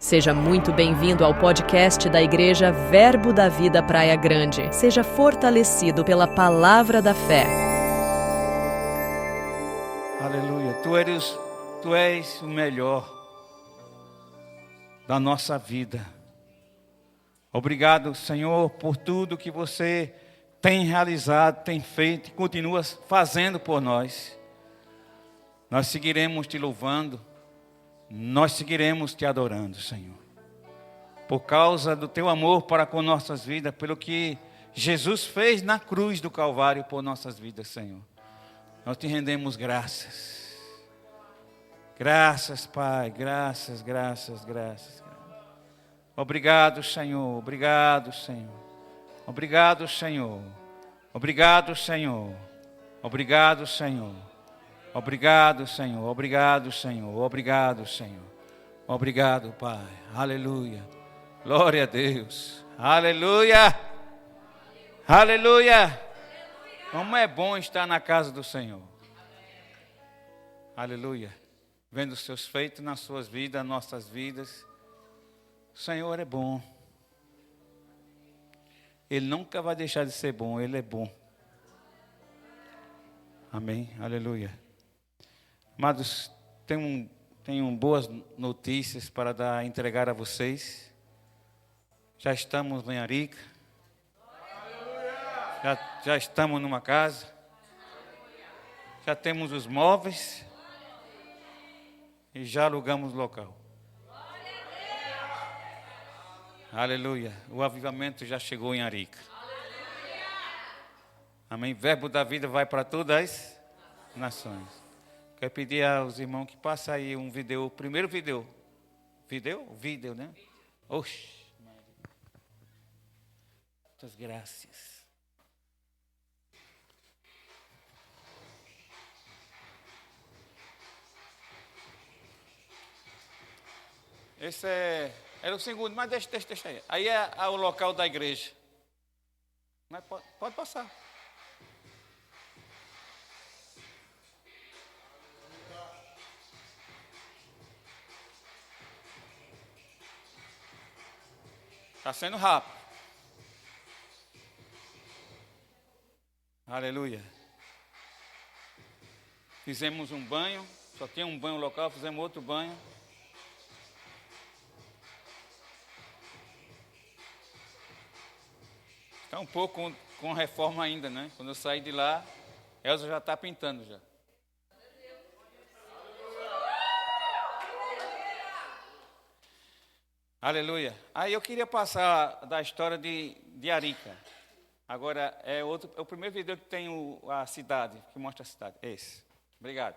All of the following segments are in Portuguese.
Seja muito bem-vindo ao podcast da Igreja Verbo da Vida Praia Grande. Seja fortalecido pela palavra da fé. Aleluia. Tu és o melhor da nossa vida. Obrigado, Senhor, por tudo que você tem realizado, tem feito e continua fazendo por nós. Nós seguiremos te louvando, nós seguiremos te adorando, Senhor. Por causa do teu amor para com nossas vidas, pelo que Jesus fez na cruz do Calvário por nossas vidas, Senhor. Nós te rendemos graças. Graças, Pai, graças. Obrigado, Senhor, obrigado, Senhor. Obrigado, Senhor. Obrigado, Senhor. Obrigado, Senhor. Obrigado, Senhor. Obrigado, Senhor. Obrigado, Senhor. Obrigado, Pai. Aleluia. Glória a Deus. Aleluia. Aleluia. Como é bom estar na casa do Senhor. Aleluia. Vendo os seus feitos nas suas vidas, nas nossas vidas. O Senhor é bom. Ele nunca vai deixar de ser bom. Ele é bom. Amém. Aleluia. Amados, tenho boas notícias para entregar a vocês. Já estamos em Arica. Já estamos numa casa. Já temos os móveis. E já alugamos o local. Aleluia. O avivamento já chegou em Arica. Amém. Verbo da vida vai para todas as nações. Quero pedir aos irmãos que passem aí um vídeo, o primeiro vídeo. Vídeo, né? Oxe. Muitas graças. Esse era o segundo, mas deixa aí. Aí é o local da igreja. Mas pode passar. Está sendo rápido. Aleluia. Fizemos um banho. Só tinha um banho local, fizemos outro banho. Está um pouco com reforma ainda, né? Quando eu saí de lá, Elza já está pintando já. Aleluia. Aí eu queria passar da história de Arica. Agora é o primeiro vídeo que tem a cidade, que mostra a cidade. Esse. Obrigado.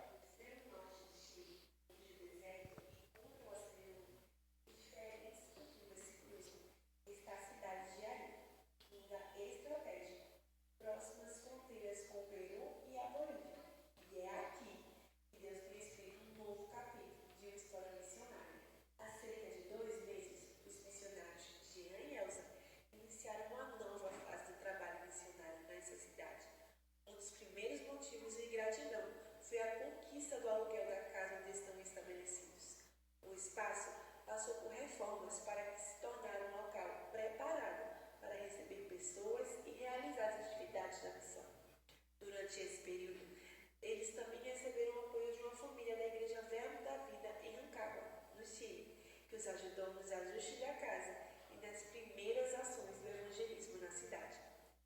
Durante esse período, eles também receberam o apoio de uma família da Igreja Verbo da Vida em Rancagua, no Chile, que os ajudou nos ajustes da casa e nas primeiras ações do evangelismo na cidade.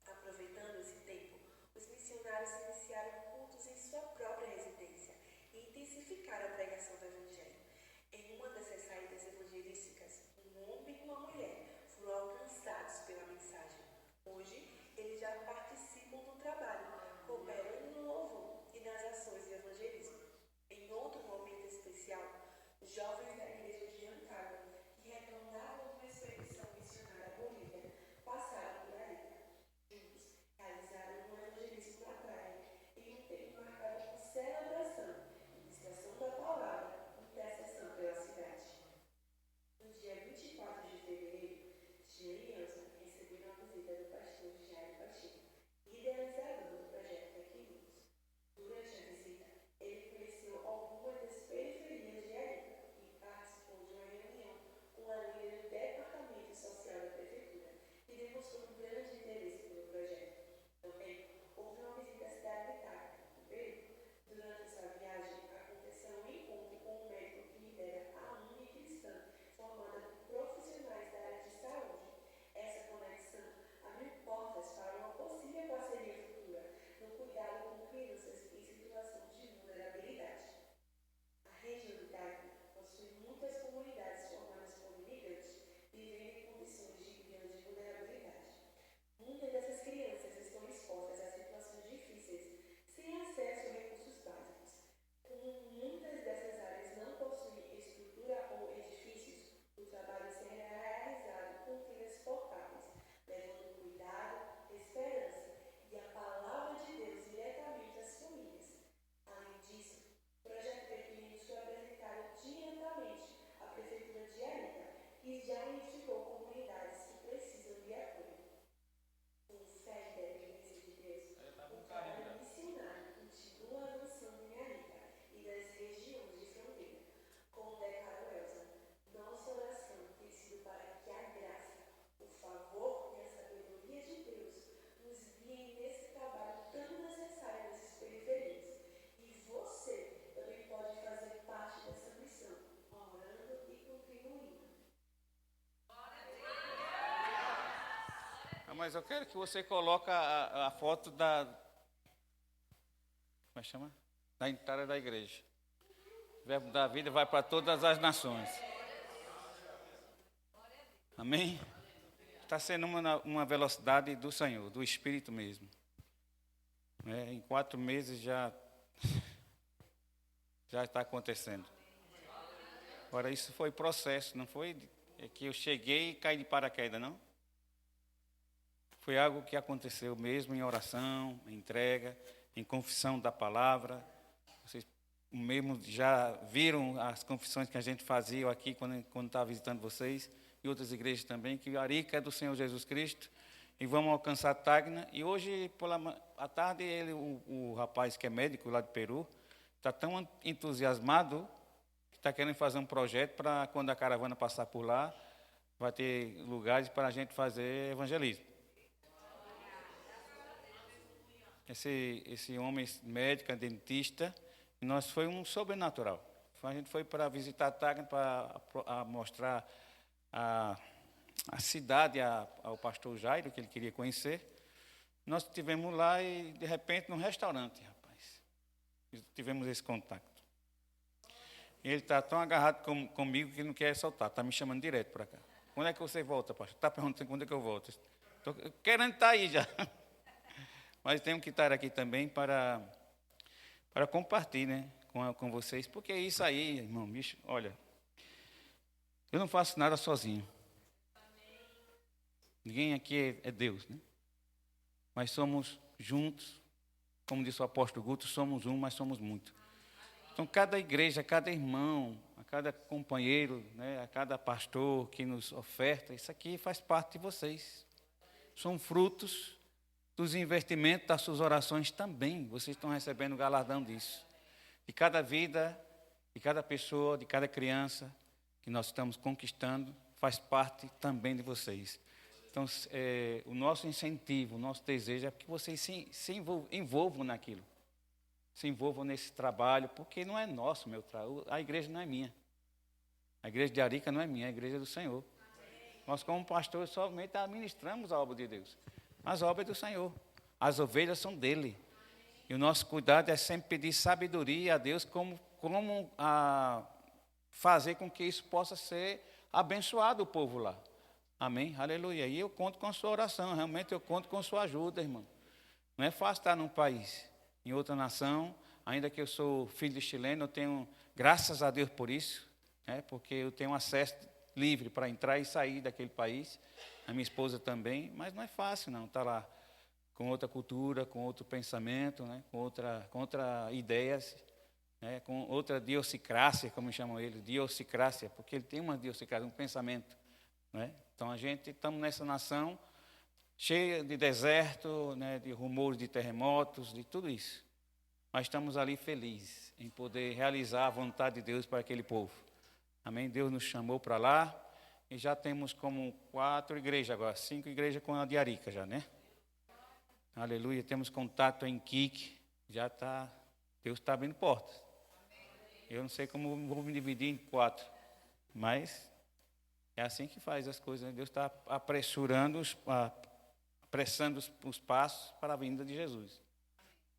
Aproveitando esse tempo, os missionários iniciaram cultos em sua própria residência e intensificaram a pregação do Evangelho. Em uma dessas saídas evangelísticas, um homem e uma mulher foram alcançados pela mensagem. Hoje, eles já participam do trabalho, cooperando no louvor e nas ações de evangelismo. Em outro momento especial, os jovens da igreja de Rancagua, que retornaram de uma expedição missionária à Bolívia, passaram por Arica. Juntos, realizaram um evangelismo na praia em um tempo marcado por celebração, ministração da palavra e intercessão pela cidade. No dia 24 de fevereiro, Jean e Elza receberam a visita do pastor Jair Pacheco, idealizador do projeto Equilíbrios. Durante a visita, ele conheceu algumas das periferias de Arica e partes Mas eu quero que você coloque a foto da... Como é que chama? Da entrada da igreja. O verbo da vida vai para todas as nações. Amém? Está sendo uma velocidade do Senhor, do Espírito mesmo. Em 4 meses já está acontecendo. Agora, isso foi processo, não foi que eu cheguei e caí de paraquedas, não. Foi algo que aconteceu mesmo em oração, em entrega, em confissão da palavra. Vocês mesmo já viram as confissões que a gente fazia aqui quando estava visitando vocês, e outras igrejas também, que Arica é do Senhor Jesus Cristo, e vamos alcançar Tacna. E hoje, à tarde, o rapaz que é médico lá de Peru, está tão entusiasmado que está querendo fazer um projeto para, quando a caravana passar por lá, vai ter lugares para a gente fazer evangelismo. Esse homem médico, dentista, nós foi um sobrenatural. A gente foi para visitar Tacna, para mostrar a cidade ao pastor Jairo, que ele queria conhecer. Nós estivemos lá e, de repente, num restaurante, rapaz, tivemos esse contato. Ele está tão agarrado comigo que não quer soltar, está me chamando direto para cá. Quando é que você volta, pastor? Está perguntando quando é que eu volto. Estou querendo estar aí já. Mas temos que estar aqui também para compartilhar, né, com vocês, porque é isso aí, irmão, bicho, olha, eu não faço nada sozinho. Ninguém aqui é Deus, né? Mas somos juntos, como disse o apóstolo Guto, somos um, mas somos muitos. Então, cada igreja, cada irmão, a cada companheiro, né, a cada pastor que nos oferta, isso aqui faz parte de vocês. São frutos dos investimentos das suas orações também. Vocês estão recebendo o galardão disso. De cada vida, de cada pessoa, de cada criança que nós estamos conquistando, faz parte também de vocês. Então, o nosso incentivo, o nosso desejo é que vocês se envolvam naquilo. Se envolvam nesse trabalho, porque não é nosso, meu trabalho. A igreja não é minha. A igreja de Arica não é minha, a igreja é do Senhor. Nós, como pastores, somente administramos a obra de Deus. As obras do Senhor. As ovelhas são dele. E o nosso cuidado é sempre pedir sabedoria a Deus como fazer com que isso possa ser abençoado o povo lá. Amém? Aleluia. E eu conto com a sua oração. Realmente eu conto com a sua ajuda, irmão. Não é fácil estar num país, em outra nação. Ainda que eu sou filho de chileno, eu tenho, graças a Deus por isso, né, porque eu tenho acesso livre para entrar e sair daquele país. A minha esposa também, mas não é fácil não, estar lá com outra cultura, com outro pensamento, né, com outra ideias, né, com outra diocicrácia, como chamam eles, diocicrácia, porque ele tem uma diocicrácia, um pensamento. Né? Então estamos nessa nação cheia de deserto, né, de rumores de terremotos, de tudo isso. Mas estamos ali felizes em poder realizar a vontade de Deus para aquele povo. Amém? Deus nos chamou para lá. E já temos como 4 igrejas agora, 5 igrejas com a de Arica já, né? Aleluia, temos contato em Kik, já está, Deus está abrindo portas. Eu não sei como vou me dividir em 4, mas é assim que faz as coisas, né? Deus está apressando os passos para a vinda de Jesus.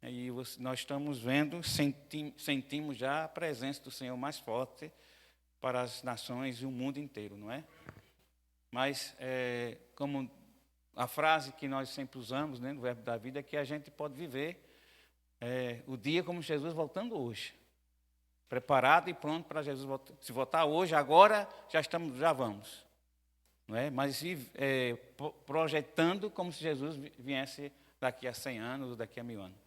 E nós estamos vendo, sentimos já a presença do Senhor mais forte para as nações e o mundo inteiro, não é? Mas, como a frase que nós sempre usamos, né, no verbo da vida, é que a gente pode viver o dia como Jesus voltando hoje. Preparado e pronto para Jesus voltar. Se voltar hoje, agora, já vamos. Não é? Mas projetando como se Jesus viesse daqui a 100 anos ou daqui a 1000 anos.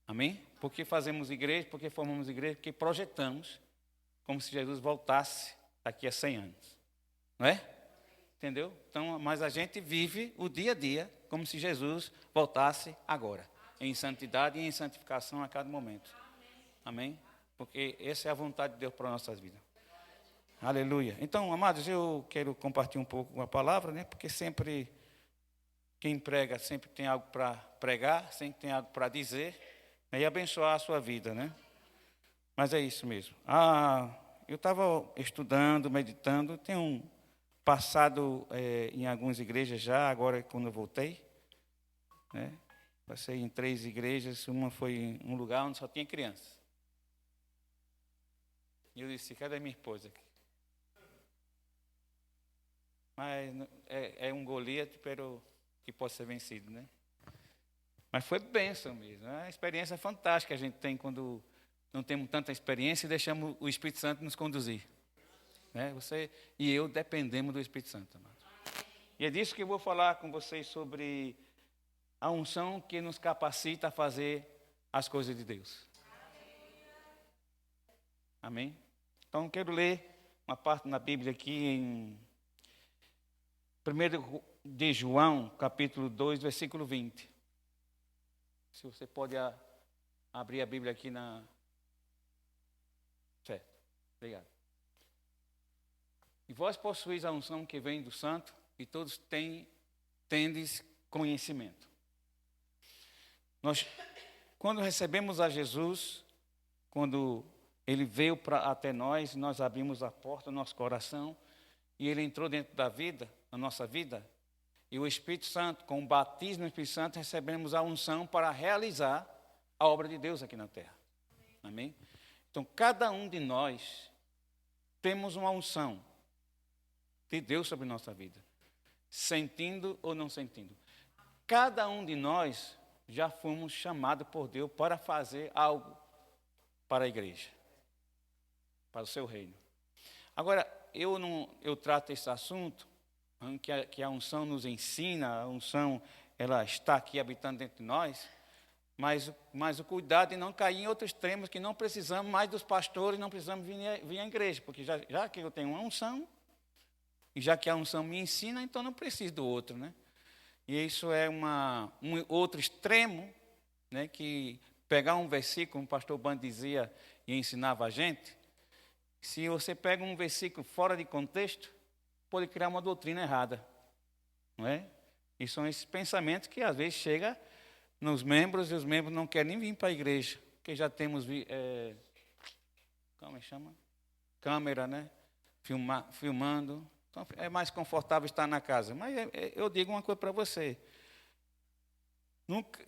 Amém? Porque fazemos igreja, porque formamos igreja, porque projetamos como se Jesus voltasse daqui a 100 anos. Não é? Entendeu? Então, mas a gente vive o dia a dia como se Jesus voltasse agora. Em santidade e em santificação a cada momento. Amém? Porque essa é a vontade de Deus para nossas vidas. Aleluia. Então, amados, eu quero compartilhar um pouco a palavra, né? Porque sempre, quem prega sempre tem algo para pregar, sempre tem algo para dizer, né? E abençoar a sua vida, né? Mas é isso mesmo. Eu estava estudando, meditando, tem um passado em algumas igrejas já, agora quando eu voltei, né? Passei em 3 igrejas, uma foi em um lugar onde só tinha crianças. E eu disse, cadê minha esposa aqui? Mas é um Golias, pero que pode ser vencido, né? Mas foi bênção mesmo. É uma experiência fantástica que a gente tem quando não temos tanta experiência e deixamos o Espírito Santo nos conduzir. Né? Você e eu dependemos do Espírito Santo, amado. E é disso que eu vou falar com vocês sobre a unção que nos capacita a fazer as coisas de Deus. Amém? Então, quero ler uma parte na Bíblia aqui em 1 de João, capítulo 2, versículo 20. Se você pode abrir a Bíblia aqui na... Certo, obrigado. E vós possuís a unção que vem do Santo, e todos tendes conhecimento. Nós, quando recebemos a Jesus, quando Ele veio até nós, nós abrimos a porta do nosso coração, e Ele entrou dentro da nossa vida, e o Espírito Santo, com o batismo no Espírito Santo, recebemos a unção para realizar a obra de Deus aqui na terra. Amém? Então, cada um de nós temos uma unção de Deus sobre nossa vida, sentindo ou não sentindo. Cada um de nós já fomos chamados por Deus para fazer algo para a igreja, para o seu reino. Agora, eu trato esse assunto, que a unção nos ensina, a unção ela está aqui habitando dentro de nós, mas o cuidado de não cair em outros extremos, que não precisamos mais dos pastores, não precisamos vir à igreja, porque já que eu tenho uma unção, e já que a unção me ensina, então não preciso do outro, né? E isso é um outro extremo, né? Que pegar um versículo, como o pastor Bando dizia e ensinava a gente, se você pega um versículo fora de contexto, pode criar uma doutrina errada, não é? E são esses pensamentos que às vezes chegam nos membros, e os membros não querem nem vir para a igreja, porque já temos, como chama? Câmera, né? Filmando. Então, é mais confortável estar na casa. Mas eu digo uma coisa para você.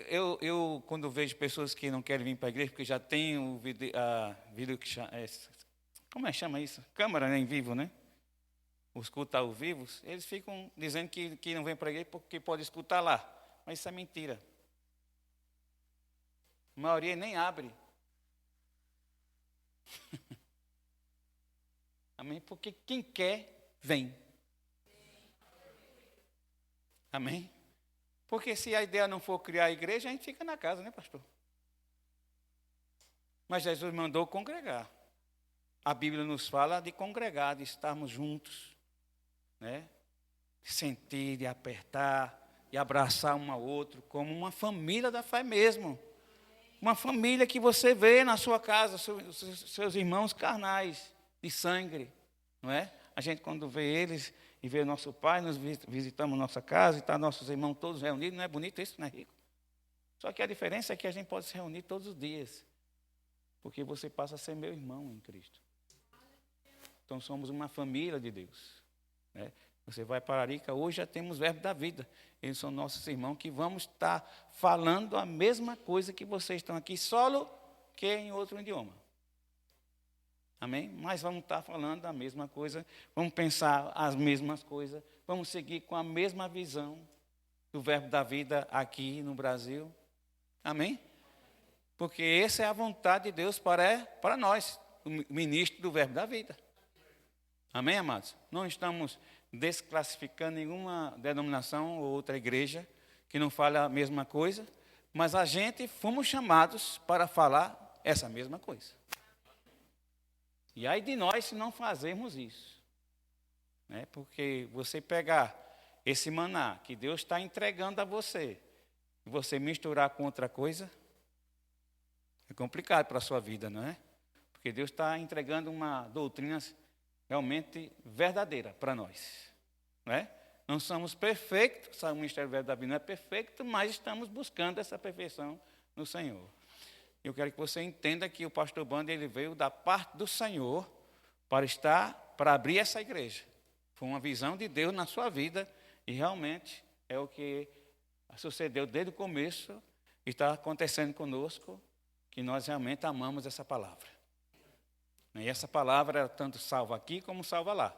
Eu, quando vejo pessoas que não querem vir para a igreja, porque já tem o vídeo que chama, como é que chama isso? Câmera, né, em vivo, né? Os cultos ao vivo, eles ficam dizendo que não vem para a igreja porque pode escutar lá. Mas isso é mentira. A maioria nem abre. Amém? Porque quem quer, vem. Amém? Porque se a ideia não for criar a igreja, a gente fica na casa, né, pastor? Mas Jesus mandou congregar. A Bíblia nos fala de congregar, de estarmos juntos, né? De sentir, de apertar, de abraçar um ao outro, como uma família da fé mesmo. Uma família que você vê na sua casa, seus irmãos carnais, de sangue, não é? A gente, quando vê eles e vê nosso pai, nós visitamos nossa casa e está nossos irmãos todos reunidos, não é bonito isso, não é rico? Só que a diferença é que a gente pode se reunir todos os dias, porque você passa a ser meu irmão em Cristo. Então, somos uma família de Deus, né? Você vai para Arica, hoje já temos Verbo da Vida. Eles são nossos irmãos que vamos estar falando a mesma coisa que vocês estão aqui, só que em outro idioma. Amém? Mas vamos estar falando a mesma coisa, vamos pensar as mesmas coisas, vamos seguir com a mesma visão do Verbo da Vida aqui no Brasil. Amém? Porque essa é a vontade de Deus para nós, o ministro do Verbo da Vida. Amém, amados? Não estamos desclassificando nenhuma denominação ou outra igreja que não fala a mesma coisa, mas a gente fomos chamados para falar essa mesma coisa. E aí de nós se não fazermos isso, né? Porque você pegar esse maná que Deus está entregando a você, e você misturar com outra coisa, é complicado para a sua vida, não é? Porque Deus está entregando uma doutrina realmente verdadeira para nós, não é? Não somos perfeitos, o Ministério Verbo da Vida não é perfeito, mas estamos buscando essa perfeição no Senhor. Eu quero que você entenda que o pastor Bando ele veio da parte do Senhor para abrir essa igreja. Foi uma visão de Deus na sua vida e realmente é o que sucedeu desde o começo e está acontecendo conosco, que nós realmente amamos essa palavra. E essa palavra tanto salva aqui como salva lá.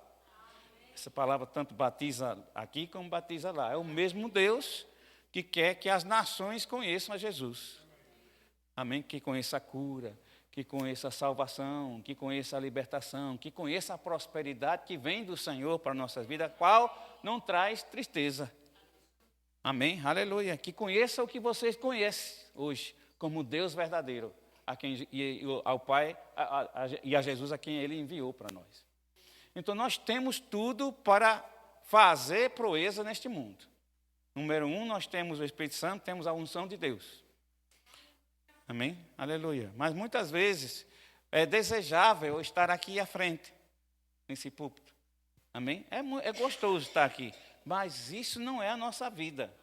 Essa palavra tanto batiza aqui como batiza lá. É o mesmo Deus que quer que as nações conheçam a Jesus. Amém? Que conheça a cura, que conheça a salvação, que conheça a libertação, que conheça a prosperidade que vem do Senhor para a nossa vida, a qual não traz tristeza. Amém? Aleluia. Que conheça o que vocês conhecem hoje, como Deus verdadeiro, a quem, ao Pai e a Jesus a quem Ele enviou para nós. Então nós temos tudo para fazer proeza neste mundo. Número 1, nós temos o Espírito Santo, temos a unção de Deus. Amém? Aleluia. Mas muitas vezes é desejável estar aqui à frente, nesse púlpito. Amém? É gostoso estar aqui, mas isso não é a nossa vida.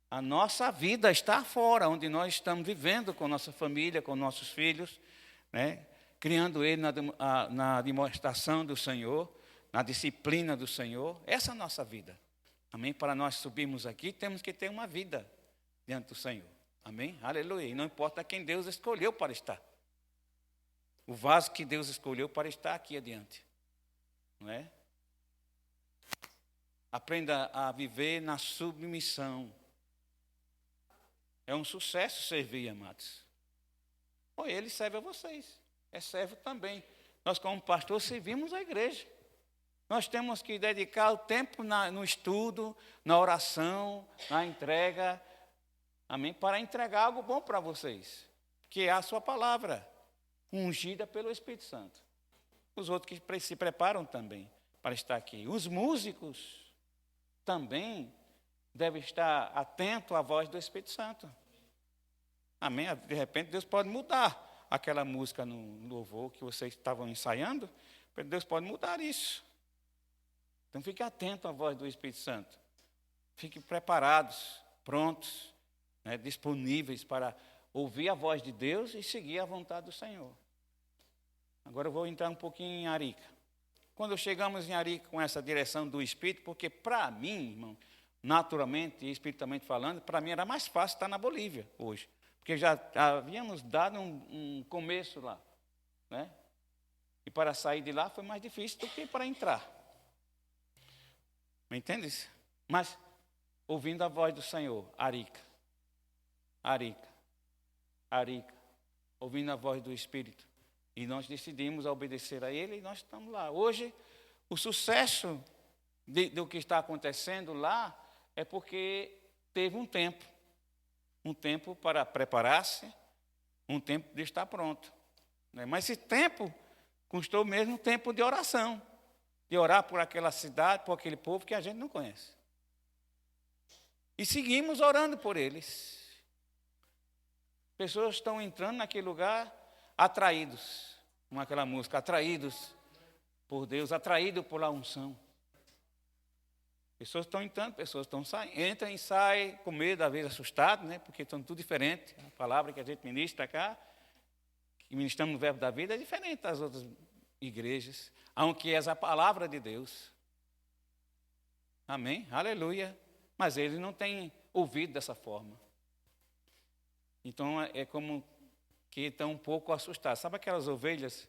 A nossa vida está fora, onde nós estamos vivendo com nossa família, com nossos filhos, né? Criando ele na demonstração do Senhor, na disciplina do Senhor. Essa é a nossa vida. Amém? Para nós subirmos aqui, temos que ter uma vida diante do Senhor. Amém? Aleluia. E não importa quem Deus escolheu para estar. O vaso que Deus escolheu para estar aqui adiante. Não é? Aprenda a viver na submissão. É um sucesso servir, amados. Ou ele serve a vocês. É servo também. Nós, como pastor, servimos a igreja. Nós temos que dedicar o tempo no estudo, na oração, na entrega. Amém? Para entregar algo bom para vocês. Que é a sua palavra, ungida pelo Espírito Santo. Os outros que se preparam também para estar aqui. Os músicos também devem estar atentos à voz do Espírito Santo. Amém? De repente, Deus pode mudar aquela música no louvor que vocês estavam ensaiando. Deus pode mudar isso. Então, fique atento à voz do Espírito Santo. Fiquem preparados, prontos, né, disponíveis para ouvir a voz de Deus e seguir a vontade do Senhor. Agora eu vou entrar um pouquinho em Arica. Quando chegamos em Arica com essa direção do Espírito, porque para mim, irmão, naturalmente e espiritualmente falando, para mim era mais fácil estar na Bolívia hoje. Porque já havíamos dado um começo lá, né? E para sair de lá foi mais difícil do que para entrar. Me entende? Mas, ouvindo a voz do Senhor, Arica, Arica, Arica, ouvindo a voz do Espírito. E nós decidimos obedecer a Ele e nós estamos lá. Hoje, o sucesso do que está acontecendo lá é porque teve um tempo para preparar-se, um tempo de estar pronto. Né? Mas esse tempo custou mesmo tempo de oração, de orar por aquela cidade, por aquele povo que a gente não conhece. E seguimos orando por eles. Pessoas estão entrando naquele lugar atraídos, como aquela música, atraídos por Deus, atraídos por a unção. Pessoas estão entrando, pessoas estão saindo, entram e saem com medo, às vezes assustados, né? Porque estão tudo diferente. A palavra que a gente ministra cá, que ministramos no Verbo da Vida, é diferente das outras igrejas, aunque é a palavra de Deus. Amém? Aleluia. Mas eles não têm ouvido dessa forma. Então é como que estão um pouco assustados. Sabe aquelas ovelhas,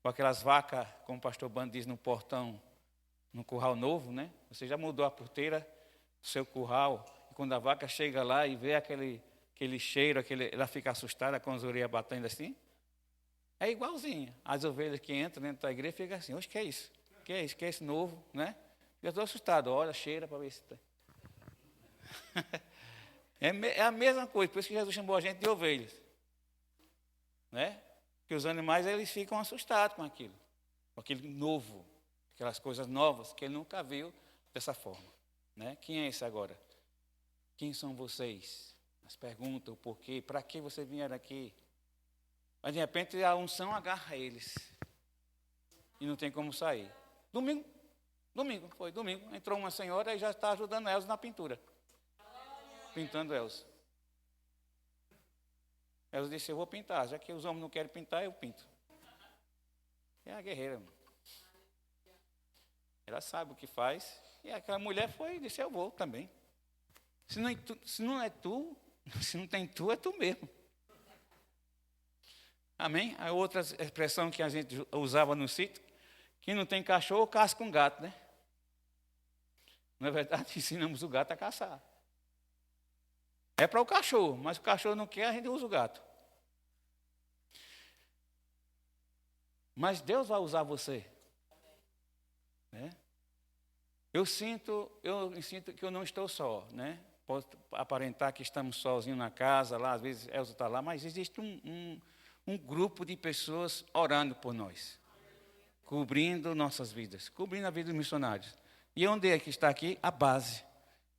ou aquelas vacas, como o pastor Bando diz, no portão, no curral novo, né? Você já mudou a porteira do seu curral, e quando a vaca chega lá e vê aquele cheiro, ela fica assustada com as orelhas batendo assim. É igualzinho. As ovelhas que entram dentro da igreja ficam assim, oxe, que é isso? Que é isso? Que é esse novo, né? Eu estou assustado, olha, cheira para ver se está. É a mesma coisa, por isso que Jesus chamou a gente de ovelhas. Né? Porque os animais, eles ficam assustados com aquilo novo, aquelas coisas novas que ele nunca viu dessa forma. Né? Quem é esse agora? Quem são vocês? As perguntas, o porquê, para que vocês vieram aqui? Mas de repente a unção agarra eles e não tem como sair. Domingo, entrou uma senhora e já está ajudando elas na pintura. Pintando elas. Elas disse, eu vou pintar, já que os homens não querem pintar, eu pinto. É a guerreira, mano. Ela sabe o que faz. E aquela mulher foi e disse, eu vou também. Se não é tu, se não tem tu, é tu mesmo. Amém? A outra expressão que a gente usava no sítio, que não tem cachorro, caça com gato, né? Não é verdade? Ensinamos o gato a caçar. É para o cachorro, mas o cachorro não quer, a gente usa o gato. Mas Deus vai usar você. Né? Eu sinto que eu não estou só, né? Posso aparentar que estamos sozinhos na casa, lá, às vezes Elza está lá, mas existe um grupo de pessoas orando por nós, cobrindo nossas vidas, cobrindo a vida dos missionários. E onde é que está aqui? A base.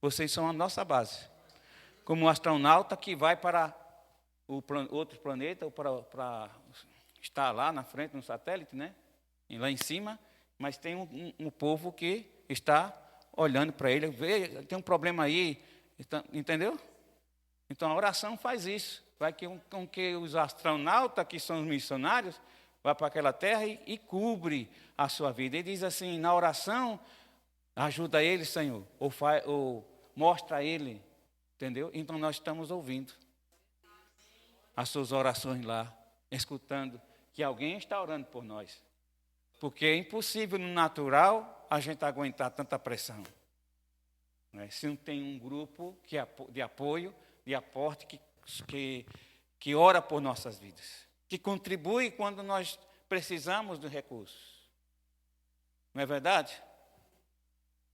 Vocês são a nossa base. Como um astronauta que vai para outro planeta, ou para estar lá na frente, no satélite, né? E lá em cima, mas tem um povo que está olhando para ele, vê, tem um problema aí, entendeu? Então a oração faz isso, vai com que os astronautas, que são os missionários, vá para aquela terra e cubre a sua vida. Ele diz assim, na oração, ajuda ele, Senhor, ou mostra a ele, entendeu? Então nós estamos ouvindo as suas orações lá, escutando que alguém está orando por nós. Porque é impossível no natural a gente aguentar tanta pressão. Né? Se não tem um grupo de apoio, de aporte, que ora por nossas vidas, que contribui quando nós precisamos de recursos. Não é verdade?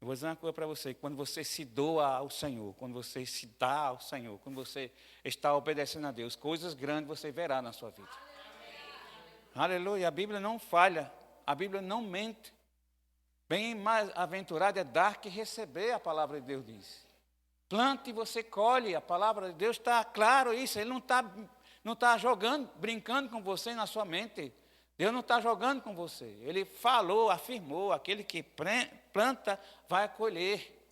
Eu vou dizer uma coisa para você, quando você se doa ao Senhor, quando você se dá ao Senhor, quando você está obedecendo a Deus, coisas grandes você verá na sua vida. Aleluia, a Bíblia não falha, a Bíblia não mente. Bem mais aventurado é dar que receber, a palavra de Deus diz. Plante e você colhe, a palavra de Deus está claro isso, Ele não está jogando, brincando com você na sua mente. Deus não está jogando com você. Ele falou, afirmou, aquele que planta vai colher.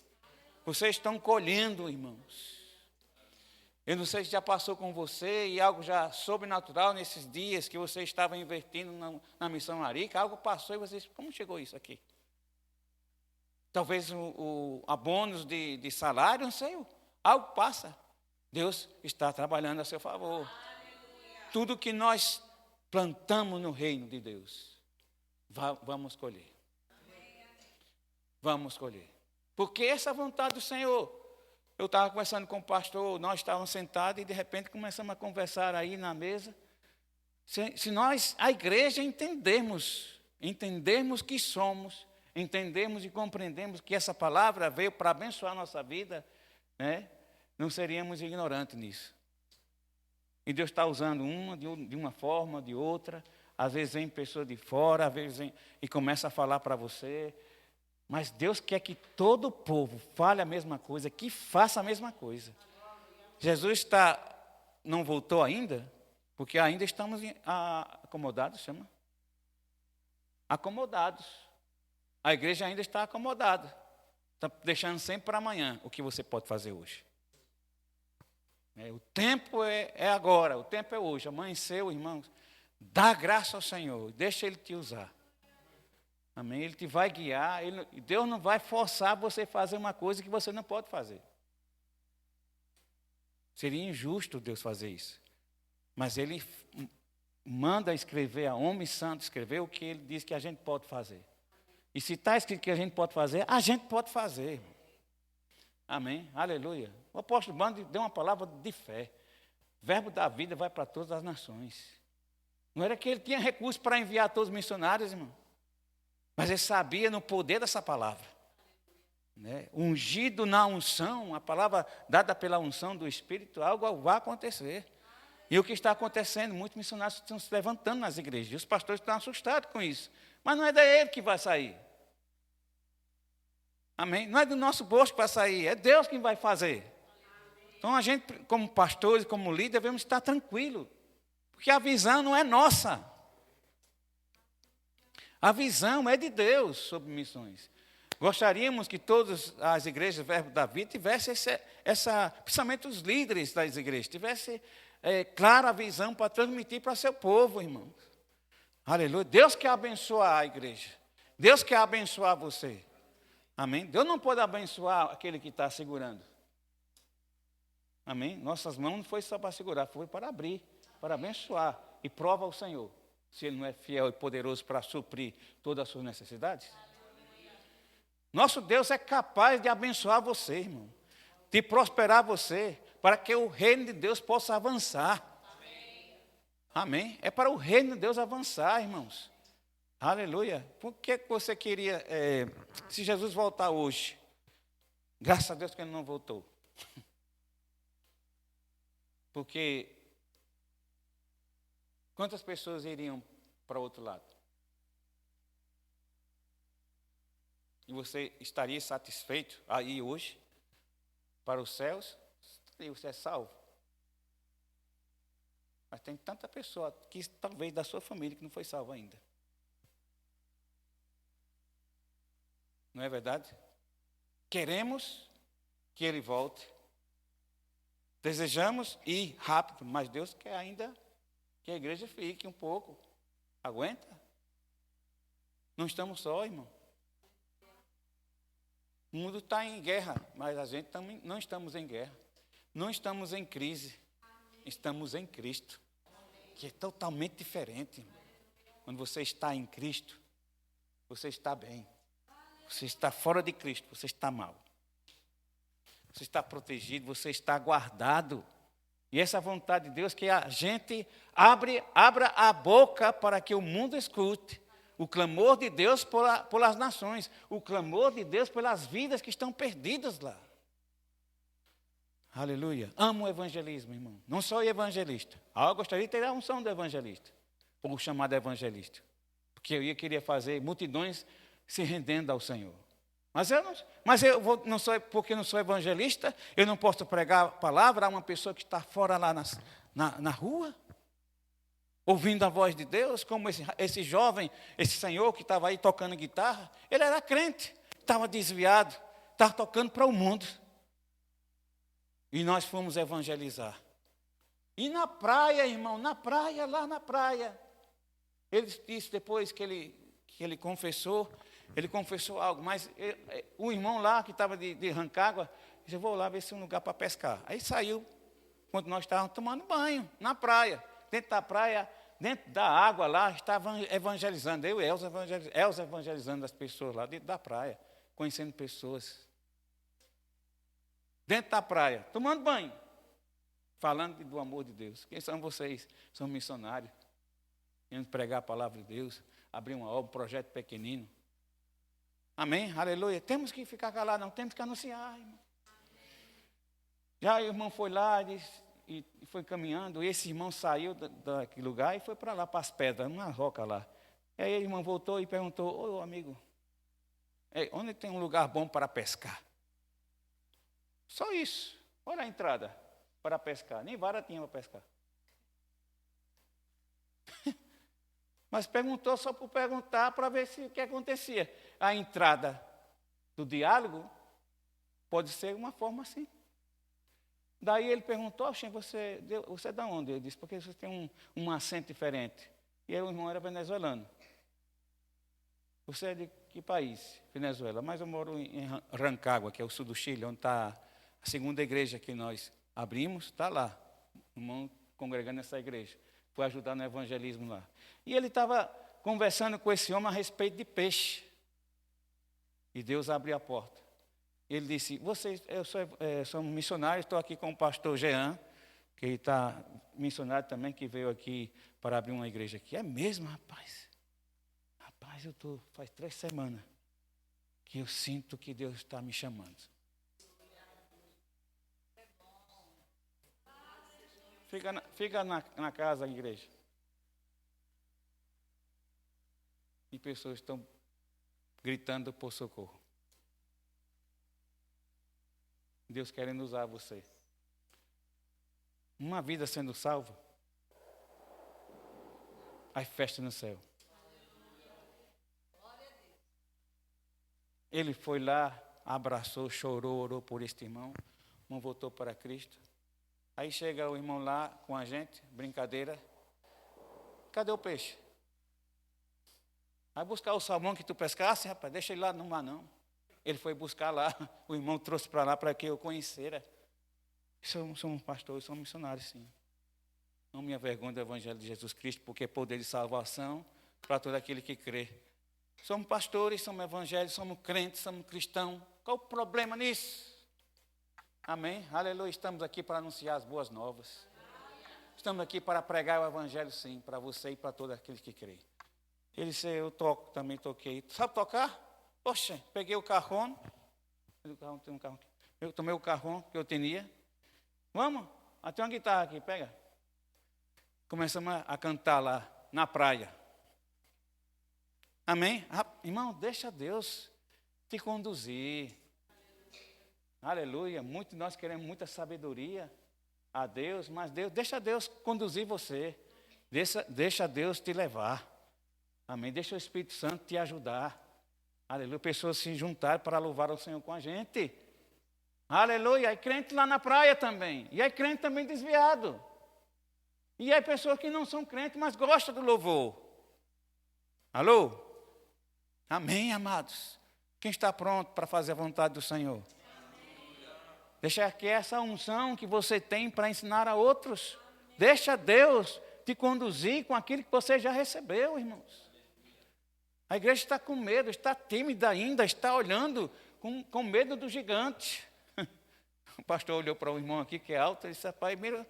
Vocês estão colhendo, irmãos. Eu não sei se já passou com você e algo já sobrenatural nesses dias que você estava investindo na missão Arica, algo passou e vocês, como chegou isso aqui? Talvez a bônus de salário, não sei, algo passa. Deus está trabalhando a seu favor. Tudo que nós plantamos no reino de Deus, vamos colher. Vamos colher. Porque essa é a vontade do Senhor. Eu estava conversando com o pastor, nós estávamos sentados e de repente começamos a conversar aí na mesa. Se nós, a igreja, entendermos que somos, entendermos e compreendemos que essa palavra veio para abençoar a nossa vida, né? Não seríamos ignorantes nisso. E Deus está usando de uma forma, de outra. Às vezes vem pessoa de fora, às vezes vem e começa a falar para você. Mas Deus quer que todo o povo fale a mesma coisa, que faça a mesma coisa. Jesus não voltou ainda, porque ainda estamos acomodados, chama? Acomodados. A igreja ainda está acomodada. Está deixando sempre para amanhã o que você pode fazer hoje. O tempo é agora, o tempo é hoje. Amanheceu, irmãos. Dá graça ao Senhor, deixa Ele te usar. Amém? Ele te vai guiar. Deus não vai forçar você a fazer uma coisa que você não pode fazer. Seria injusto Deus fazer isso. Mas Ele manda escrever a homem santo, escrever o que Ele diz que a gente pode fazer. E se está escrito que a gente pode fazer, a gente pode fazer. Amém? Aleluia. O apóstolo Bando deu uma palavra de fé. Verbo da vida vai para todas as nações. Não era que ele tinha recurso para enviar todos os missionários, irmão. Mas ele sabia no poder dessa palavra. Né? Ungido na unção, a palavra dada pela unção do Espírito, algo vai acontecer. E o que está acontecendo, muitos missionários estão se levantando nas igrejas. E os pastores estão assustados com isso. Mas não é dele que vai sair. Amém? Não é do nosso bolso que vai sair, é Deus quem vai fazer. Então a gente, como pastores, como líder, devemos estar tranquilos. Porque a visão não é nossa. A visão é de Deus sobre missões. Gostaríamos que todas as igrejas Verbo da Vida tivessem principalmente os líderes das igrejas, tivessem clara a visão para transmitir para seu povo, irmãos. Aleluia. Deus quer abençoar a igreja. Deus quer abençoar você. Amém? Deus não pode abençoar aquele que está segurando. Amém? Nossas mãos não foi só para segurar, foi para abrir, para abençoar. E prova ao Senhor, se Ele não é fiel e poderoso para suprir todas as suas necessidades. Nosso Deus é capaz de abençoar você, irmão. De prosperar você, para que o reino de Deus possa avançar. Amém? É para o reino de Deus avançar, irmãos. Aleluia. Por que você queria, se Jesus voltar hoje? Graças a Deus que Ele não voltou. Porque quantas pessoas iriam para o outro lado? E você estaria satisfeito aí hoje para os céus? E você é salvo. Mas tem tanta pessoa que talvez da sua família que não foi salva ainda. Não é verdade? Queremos que Ele volte. Desejamos ir rápido, mas Deus quer ainda que a igreja fique um pouco. Aguenta? Não estamos só, irmão. O mundo está em guerra, mas a gente também não estamos em guerra. Não estamos em crise. Estamos em Cristo, que é totalmente diferente. Quando você está em Cristo, você está bem. Você está fora de Cristo, você está mal. Você está protegido, você está guardado. E essa é a vontade de Deus, que a gente abra a boca para que o mundo escute o clamor de Deus pelas nações, o clamor de Deus pelas vidas que estão perdidas lá. Aleluia. Amo o evangelismo, irmão. Não sou evangelista. Eu gostaria de ter a unção do evangelista, ou chamado evangelista, porque eu queria fazer multidões se rendendo ao Senhor. Não sou, porque não sou evangelista, eu não posso pregar a palavra a uma pessoa que está fora lá na rua, ouvindo a voz de Deus, como esse jovem, esse senhor que estava aí tocando guitarra. Ele era crente, estava desviado, estava tocando para o mundo. E nós fomos evangelizar. E na praia, irmão, lá na praia, ele disse depois que ele confessou algo, mas o irmão lá que estava de Rancagua, disse: eu vou lá ver se é um lugar para pescar. Aí saiu, quando nós estávamos tomando banho, na praia, dentro da praia, dentro da água lá, estava evangelizando, eu e Elza evangelizando as pessoas lá dentro da praia, conhecendo pessoas. Dentro da praia, tomando banho, falando do amor de Deus. Quem são vocês? São missionários, indo pregar a palavra de Deus, abrir uma obra, um projeto pequenino. Amém? Aleluia. Temos que ficar calados, não temos que anunciar, irmão. Já o irmão foi lá e foi caminhando, e esse irmão saiu daquele lugar e foi para lá, para as pedras, numa roca lá. E aí o irmão voltou e perguntou: ô amigo, onde tem um lugar bom para pescar? Só isso. Olha a entrada para pescar. Nem vara tinha para pescar. Mas perguntou só por perguntar, para ver o que acontecia. A entrada do diálogo pode ser uma forma assim. Daí ele perguntou: você é de onde? Ele disse: porque você tem um acento diferente. E aí o irmão era venezuelano. Você é de que país? Venezuela. Mas eu moro em Rancagua, que é o sul do Chile, onde está a segunda igreja que nós abrimos, está lá. O irmão congregando nessa igreja. Foi ajudar no evangelismo lá. E ele estava conversando com esse homem a respeito de peixe. E Deus abriu a porta. Ele disse: eu sou um missionário, estou aqui com o pastor Jean, que está missionário também, que veio aqui para abrir uma igreja aqui. É mesmo, rapaz? Rapaz, faz 3 semanas que eu sinto que Deus está me chamando. Fica na casa, igreja. E pessoas estão gritando por socorro. Deus querendo usar você. Uma vida sendo salva. Aí festa no céu. Ele foi lá, abraçou, chorou, orou por este irmão. O irmão voltou para Cristo. Aí chega o irmão lá com a gente, brincadeira. Cadê o peixe? Vai buscar o salmão que tu pescasse, rapaz, deixa ele lá no mar não. ele foi buscar lá, o irmão trouxe para lá para que eu conhecera. Somos pastores, somos missionários, sim. Não me avergonho do Evangelho de Jesus Cristo, porque é poder de salvação para todo aquele que crê. Somos pastores, somos evangélicos, somos crentes, somos cristãos. Qual o problema nisso? Amém? Aleluia. Estamos aqui para anunciar as boas novas. Estamos aqui para pregar o Evangelho, sim, para você e para todo aquele que crê. Ele disse, eu toco, também toquei. Sabe tocar? Poxa, peguei o carrão. Eu tomei o carrão que eu tinha. Vamos? Tem uma guitarra aqui, pega. Começamos a cantar lá na praia. Amém? Irmão, deixa Deus te conduzir. Aleluia. Muito nós queremos muita sabedoria a Deus, mas deixa Deus conduzir você. Deixa Deus te levar. Amém? Deixa o Espírito Santo te ajudar. Aleluia. Pessoas se juntaram para louvar o Senhor com a gente. Aleluia. E crente lá na praia também. E aí crente também desviado. E aí pessoas que não são crentes, mas gostam do louvor. Alô? Amém, amados? Quem está pronto para fazer a vontade do Senhor? Amém. Deixa que essa unção que você tem para ensinar a outros. Deixa Deus te conduzir com aquilo que você já recebeu, irmãos. A igreja está com medo, está tímida ainda, está olhando com medo do gigante. O pastor olhou para o irmão aqui que é alto e disse, rapaz, mira...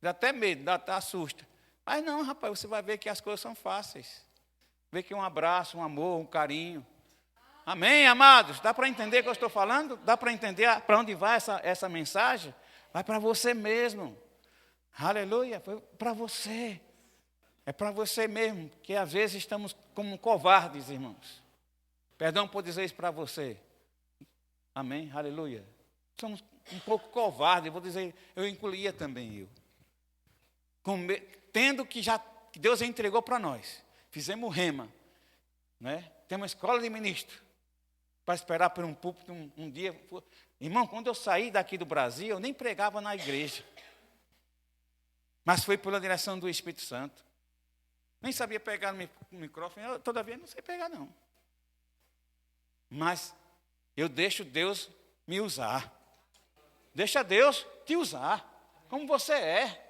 Dá até medo, dá até assusta. Mas não, rapaz, você vai ver que as coisas são fáceis. Ver que um abraço, um amor, um carinho. Amém, amados? Dá para entender o que eu estou falando? Dá para entender para onde vai essa mensagem? Vai para você mesmo. Aleluia, foi para você. É para você mesmo, que às vezes estamos como covardes, irmãos. Perdão por dizer isso para você. Amém, aleluia. Somos um pouco covardes, vou dizer, eu incluía também eu. Tendo que Deus entregou para nós. Fizemos o rema. Né? Temos uma escola de ministro. Para esperar por um púlpito um dia. Irmão, quando eu saí daqui do Brasil, eu nem pregava na igreja. Mas foi pela direção do Espírito Santo. Nem sabia pegar no microfone, todavia não sei pegar não. Mas eu deixo Deus me usar. Deixa Deus te usar, como você é.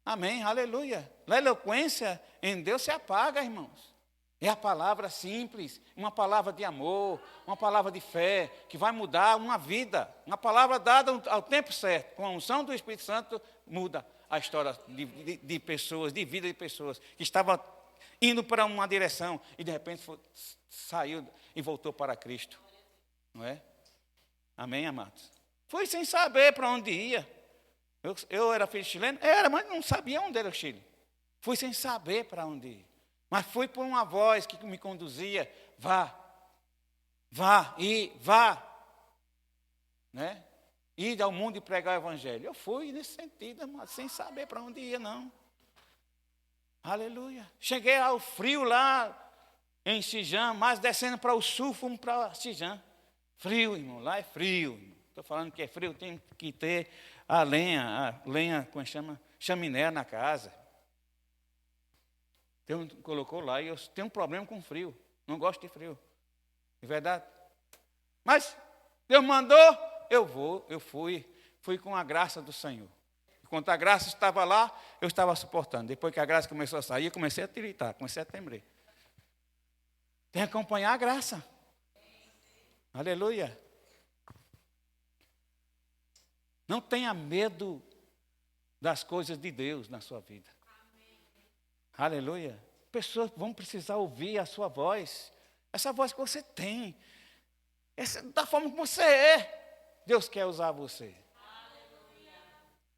Amém, aleluia. A eloquência em Deus se apaga, irmãos. É a palavra simples, uma palavra de amor, uma palavra de fé, que vai mudar uma vida. Uma palavra dada ao tempo certo, com a unção do Espírito Santo, muda a história de pessoas, de vida de pessoas, que estavam indo para uma direção e de repente saiu e voltou para Cristo. Não é? Amém, amados? Foi sem saber para onde ia. Eu era filho chileno? Era, mas não sabia onde era o Chile. Fui sem saber para onde ir. Mas fui por uma voz que me conduzia. Vá. Né? Ir ao mundo e pregar o Evangelho. Eu fui nesse sentido, mas sem saber para onde ia, não. Aleluia. Cheguei ao frio lá em Xijã, mas descendo para o sul, fomos para Xijã. Frio, irmão, lá é frio. Estou falando que é frio, tem que ter a lenha, como chama? Chaminé na casa. Colocou lá e eu tenho um problema com frio. Não gosto de frio. É verdade? Mas Deus mandou, eu fui com a graça do Senhor. Enquanto a graça estava lá, eu estava suportando. Depois que a graça começou a sair, eu comecei a tiritar, comecei a tremer. Tem que acompanhar a graça. Aleluia. Não tenha medo das coisas de Deus na sua vida. Amém. Aleluia. Pessoas vão precisar ouvir a sua voz. Essa voz que você tem. Da forma como você é. Deus quer usar você.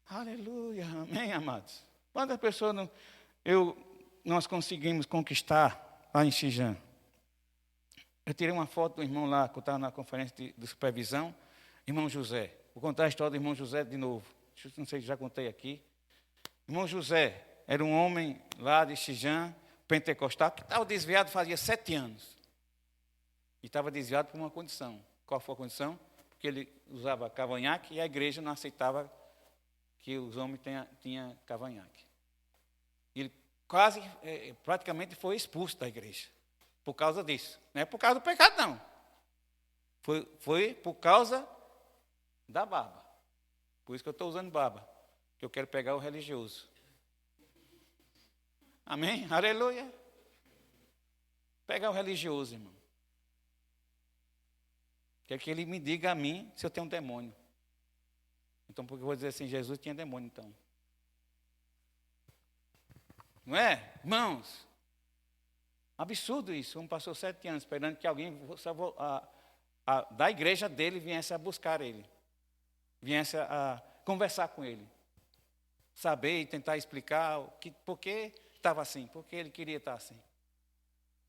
Aleluia. Amém, amados? Quantas pessoas nós conseguimos conquistar lá em Xijã? Eu tirei uma foto do irmão lá, que eu estava na conferência de supervisão, irmão José. Vou contar a história do irmão José de novo. Não sei se já contei aqui. Irmão José era um homem lá de Xijã, pentecostal, que estava desviado fazia 7 anos. E estava desviado por uma condição. Qual foi a condição? Porque ele usava cavanhaque e a igreja não aceitava que os homens tenham cavanhaque. Ele praticamente foi expulso da igreja. Por causa disso. Não é por causa do pecado, não. Foi por causa da barba. Por isso que eu estou usando barba. Que eu quero pegar o religioso. Amém? Aleluia. Pegar o religioso, irmão. Quer que ele me diga a mim se eu tenho um demônio. Então, porque eu vou dizer assim, Jesus tinha demônio, então. Não é? Irmãos, absurdo isso. Um passou 7 anos esperando que alguém da igreja dele viesse a buscar ele. Viesse a conversar com ele. Saber e tentar explicar por que estava assim, por que ele queria estar assim.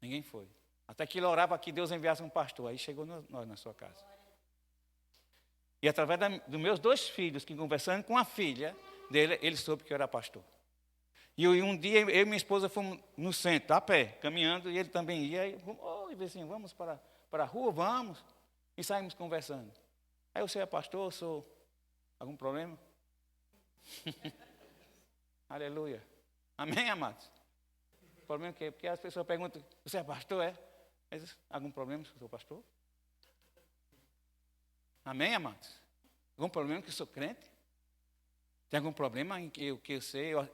Ninguém foi. Até que ele orava que Deus enviasse um pastor. Aí chegou nós na sua casa. E através dos meus 2 filhos, que conversando com a filha dele, ele soube que eu era pastor. E um dia eu e minha esposa fomos no centro, a pé, caminhando, e ele também ia. E vizinho, vamos para a rua? Vamos. E saímos conversando. Aí você é pastor, sou algum problema? Aleluia. Amém, amados? O problema é que porque as pessoas perguntam, você é pastor, é? Mas, algum problema que eu sou pastor? Amém, amados? Algum problema que eu sou crente? Tem algum problema em que eu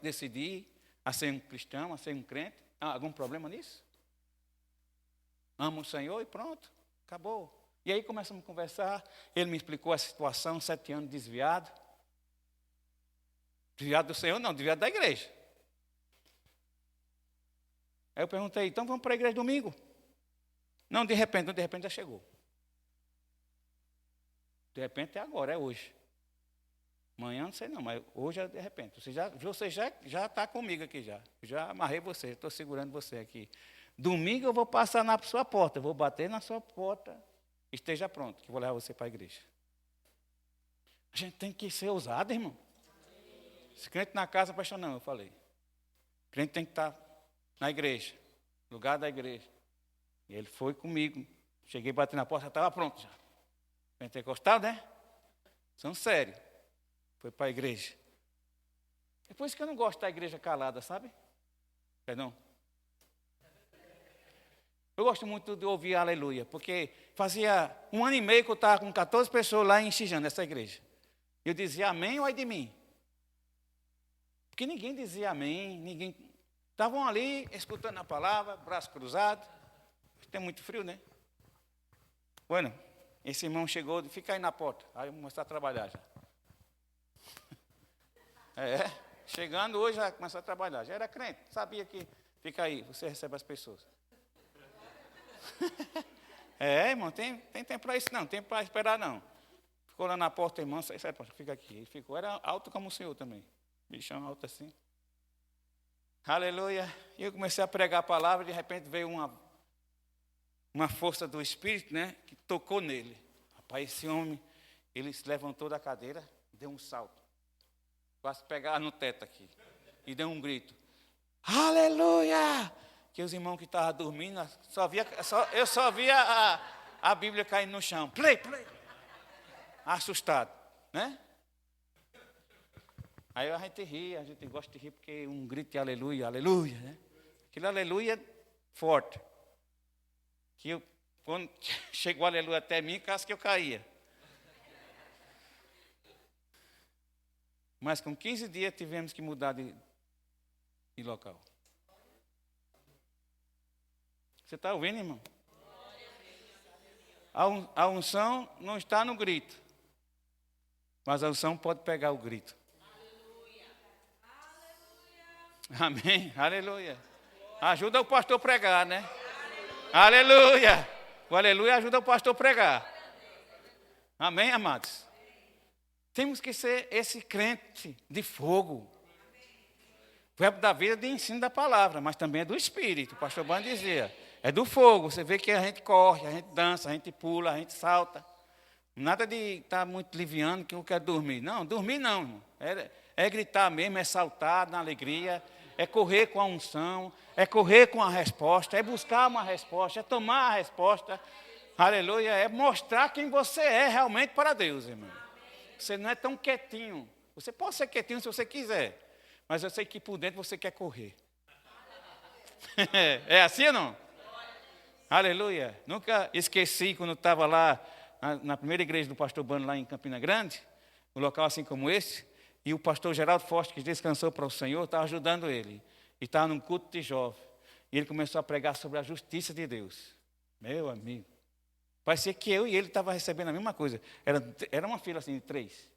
decidi a ser um cristão, a ser um crente? Algum problema nisso? Amo o Senhor e pronto, acabou. E aí começamos a conversar, ele me explicou a situação, 7 anos desviado. Desviado do Senhor não, desviado da igreja. Aí eu perguntei, então vamos para a igreja domingo? Não, de repente já chegou. De repente é agora, é hoje. Amanhã não sei não, mas hoje é de repente. Você já está comigo aqui já. Já amarrei você, estou segurando você aqui. Domingo eu vou passar na sua porta, vou bater na sua porta. Esteja pronto, que vou levar você para a igreja. A gente tem que ser ousado, irmão. Se crente na casa, pastor, não, eu falei. Crente tem que estar na igreja, lugar da igreja. E ele foi comigo. Cheguei, bati na porta, já estava pronto já. Pentecostal, né? São sérios. Foi para a igreja. É por isso que eu não gosto da igreja calada, sabe? Perdão. Eu gosto muito de ouvir aleluia, porque fazia 1 ano e meio que eu estava com 14 pessoas lá em Xijã, nessa igreja. Eu dizia amém ou ai de mim? Porque ninguém dizia amém, ninguém... Estavam ali, escutando a palavra, braço cruzado. Tem muito frio, né? Bueno, esse irmão chegou, fica aí na porta. Aí eu vou começar a trabalhar já. Chegando hoje já começou a trabalhar. Já era crente, sabia que fica aí, você recebe as pessoas. Irmão, tem tempo para isso não, tem tempo para esperar não. Ficou lá na porta, irmão, sai, fica aqui. Ele ficou, era alto como o senhor também. Bichão alto assim. Aleluia. E eu comecei a pregar a palavra, de repente veio uma força do Espírito, né, que tocou nele. Rapaz, esse homem, ele se levantou da cadeira, deu um salto. Quase pegar no teto aqui. E deu um grito. Aleluia! Que os irmãos que estavam dormindo, eu só via a Bíblia caindo no chão. Play. Assustado, né? Aí a gente ri, a gente gosta de rir porque um grito de aleluia, né? Aquele aleluia forte. Que quando chegou o aleluia até mim, quase que eu caía. Mas com 15 dias tivemos que mudar de local. Você está ouvindo, irmão? A unção não está no grito. Mas a unção pode pegar o grito. Amém? Aleluia. Ajuda o pastor a pregar, né? Aleluia. O aleluia ajuda o pastor a pregar. Amém, amados? Temos que ser esse crente de fogo. O verbo da vida é de ensino da palavra, mas também é do Espírito. O pastor Bando dizia, é do fogo. Você vê que a gente corre, a gente dança, a gente pula, a gente salta. Nada de estar muito liviano que eu quero dormir. Não, dormir não, irmão. É gritar mesmo, é saltar na alegria, é correr com a unção, é correr com a resposta, é buscar uma resposta, é tomar a resposta. Aleluia, é mostrar quem você é realmente para Deus, irmão. Você não é tão quietinho. Você pode ser quietinho se você quiser, mas eu sei que por dentro você quer correr. É assim ou não? Aleluia. Nunca esqueci quando estava lá na primeira igreja do pastor Bano, lá em Campina Grande, um local assim como esse, e o pastor Geraldo Forte, que descansou para o Senhor, estava ajudando ele. E estava num culto de jovem. E ele começou a pregar sobre a justiça de Deus. Meu amigo. Parecia que eu e ele estavam recebendo a mesma coisa. Era uma fila assim de 3.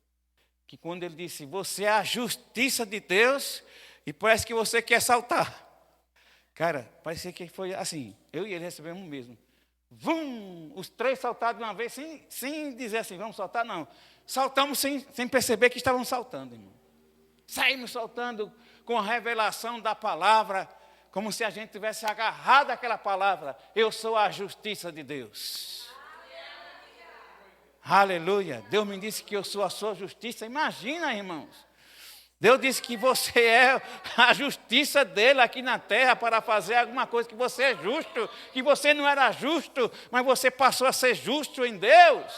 Que quando ele disse, você é a justiça de Deus, e parece que você quer saltar. Cara, parecia que foi assim. Eu e ele recebemos o mesmo. Vum! Os 3 saltaram de uma vez, sem dizer assim, vamos saltar, não. Saltamos sem perceber que estavam saltando, irmão. Saímos saltando com a revelação da palavra, como se a gente tivesse agarrado aquela palavra. Eu sou a justiça de Deus. Aleluia. Deus me disse que eu sou a sua justiça. Imagina, irmãos. Deus disse que você é a justiça dele aqui na terra para fazer alguma coisa, que você é justo, que você não era justo, mas você passou a ser justo em Deus.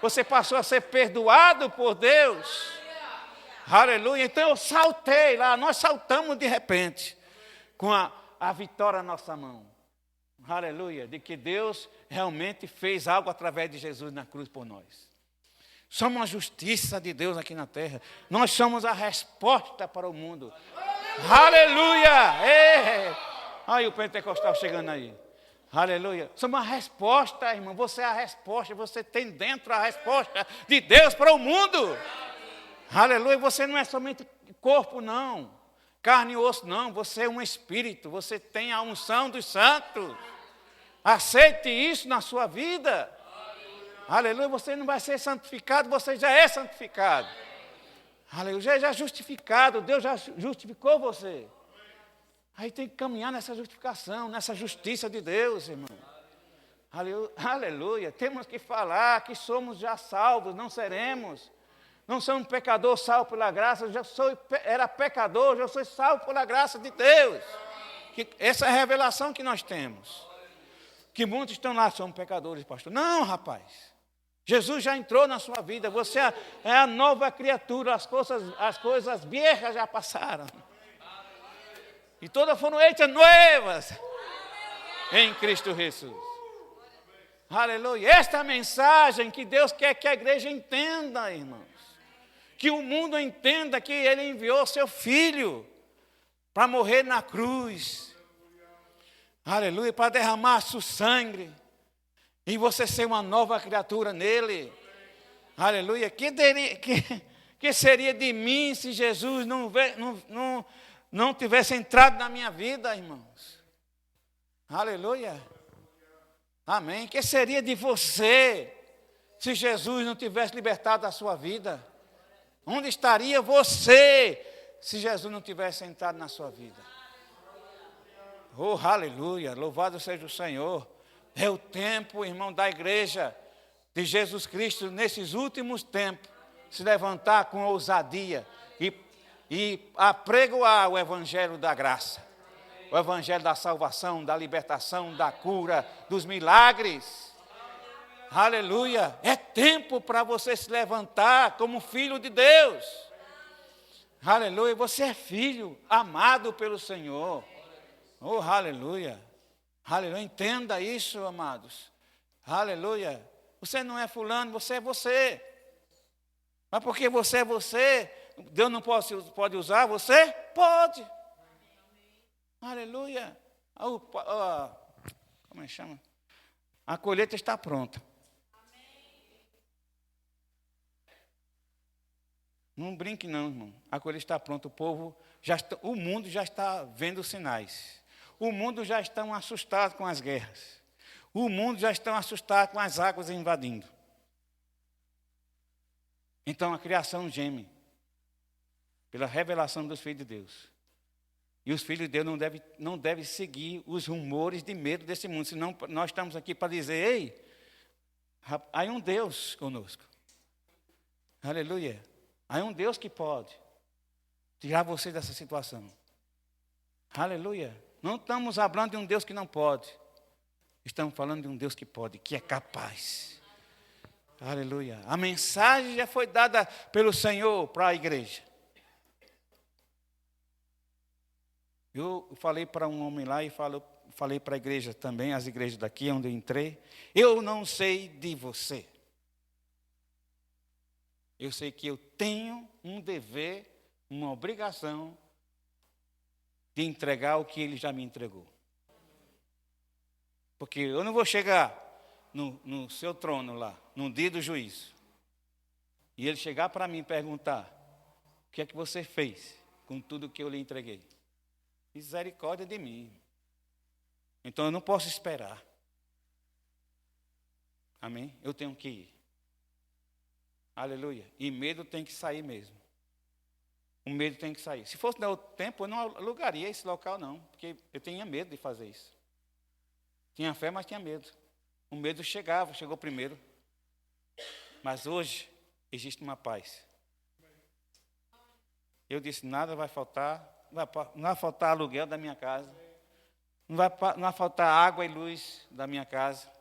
Você passou a ser perdoado por Deus. Aleluia. Então eu saltei lá, nós saltamos de repente, com a vitória na nossa mão. Aleluia. De que Deus realmente fez algo através de Jesus na cruz por nós. Somos a justiça de Deus aqui na terra. Nós somos a resposta para o mundo. Aleluia! Ei! Aí o pentecostal chegando aí. Aleluia. Somos a resposta, irmão. Você é a resposta. Você tem dentro a resposta de Deus para o mundo. Aleluia. Você não é somente corpo, não. Carne e osso, não. Você é um espírito. Você tem a unção dos santos. Aceite isso na sua vida. Aleluia, você não vai ser santificado, você já é santificado. Aleluia, já é justificado, Deus já justificou você. Aí tem que caminhar nessa justificação, nessa justiça de Deus, irmão. Aleluia, temos que falar que somos já salvos, não seremos. Não somos pecador salvo pela graça, era pecador, já sou salvo pela graça de Deus. Essa é a revelação que nós temos. Que muitos estão lá, somos pecadores, pastor. Não, rapaz. Jesus já entrou na sua vida, você é a nova criatura, as coisas viejas já passaram. E todas foram hechas novas em Cristo Jesus. Aleluia. Esta é a mensagem que Deus quer que a igreja entenda, irmãos. Que o mundo entenda que Ele enviou seu Filho para morrer na cruz. Aleluia, para derramar seu sangue. E você ser uma nova criatura nele. Aleluia. Que seria de mim se Jesus não tivesse entrado na minha vida, irmãos? Aleluia. Amém. Que seria de você se Jesus não tivesse libertado a sua vida? Onde estaria você se Jesus não tivesse entrado na sua vida? Oh, aleluia. Louvado seja o Senhor. É o tempo, irmão, da igreja de Jesus Cristo, nesses últimos tempos, se levantar com ousadia e apregoar o evangelho da graça, o evangelho da salvação, da libertação, da cura, dos milagres. Aleluia! É tempo para você se levantar como filho de Deus. Aleluia! Você é filho, amado pelo Senhor. Oh, aleluia! Aleluia, entenda isso, amados. Aleluia. Você não é fulano, você é você. Mas porque você é você, Deus não pode usar você? Pode. Aleluia. Como é que chama? A colheita está pronta. Não brinque não, irmão. A colheita está pronta. O mundo já está vendo sinais. O mundo já está assustado com as guerras. O mundo já está assustado com as águas invadindo. Então a criação geme pela revelação dos filhos de Deus. E os filhos de Deus não devem seguir os rumores de medo desse mundo. Senão nós estamos aqui para dizer, ei, há um Deus conosco. Aleluia. Há um Deus que pode tirar você dessa situação. Aleluia. Não estamos falando de um Deus que não pode. Estamos falando de um Deus que pode, que é capaz. Aleluia. A mensagem já foi dada pelo Senhor para a igreja. Eu falei para um homem lá e falei para a igreja também, as igrejas daqui onde eu entrei, eu não sei de você. Eu sei que eu tenho um dever, uma obrigação de entregar o que ele já me entregou. Porque eu não vou chegar no seu trono lá, no dia do juízo, e ele chegar para mim e perguntar: o que é que você fez com tudo que eu lhe entreguei? Misericórdia de mim. Então eu não posso esperar. Amém? Eu tenho que ir. Aleluia. E medo tem que sair mesmo. O medo tem que sair. Se fosse no outro tempo, eu não alugaria esse local, não. Porque eu tinha medo de fazer isso. Tinha fé, mas tinha medo. O medo chegou primeiro. Mas hoje existe uma paz. Eu disse: nada vai faltar. Não vai faltar aluguel da minha casa. Não vai faltar água e luz da minha casa.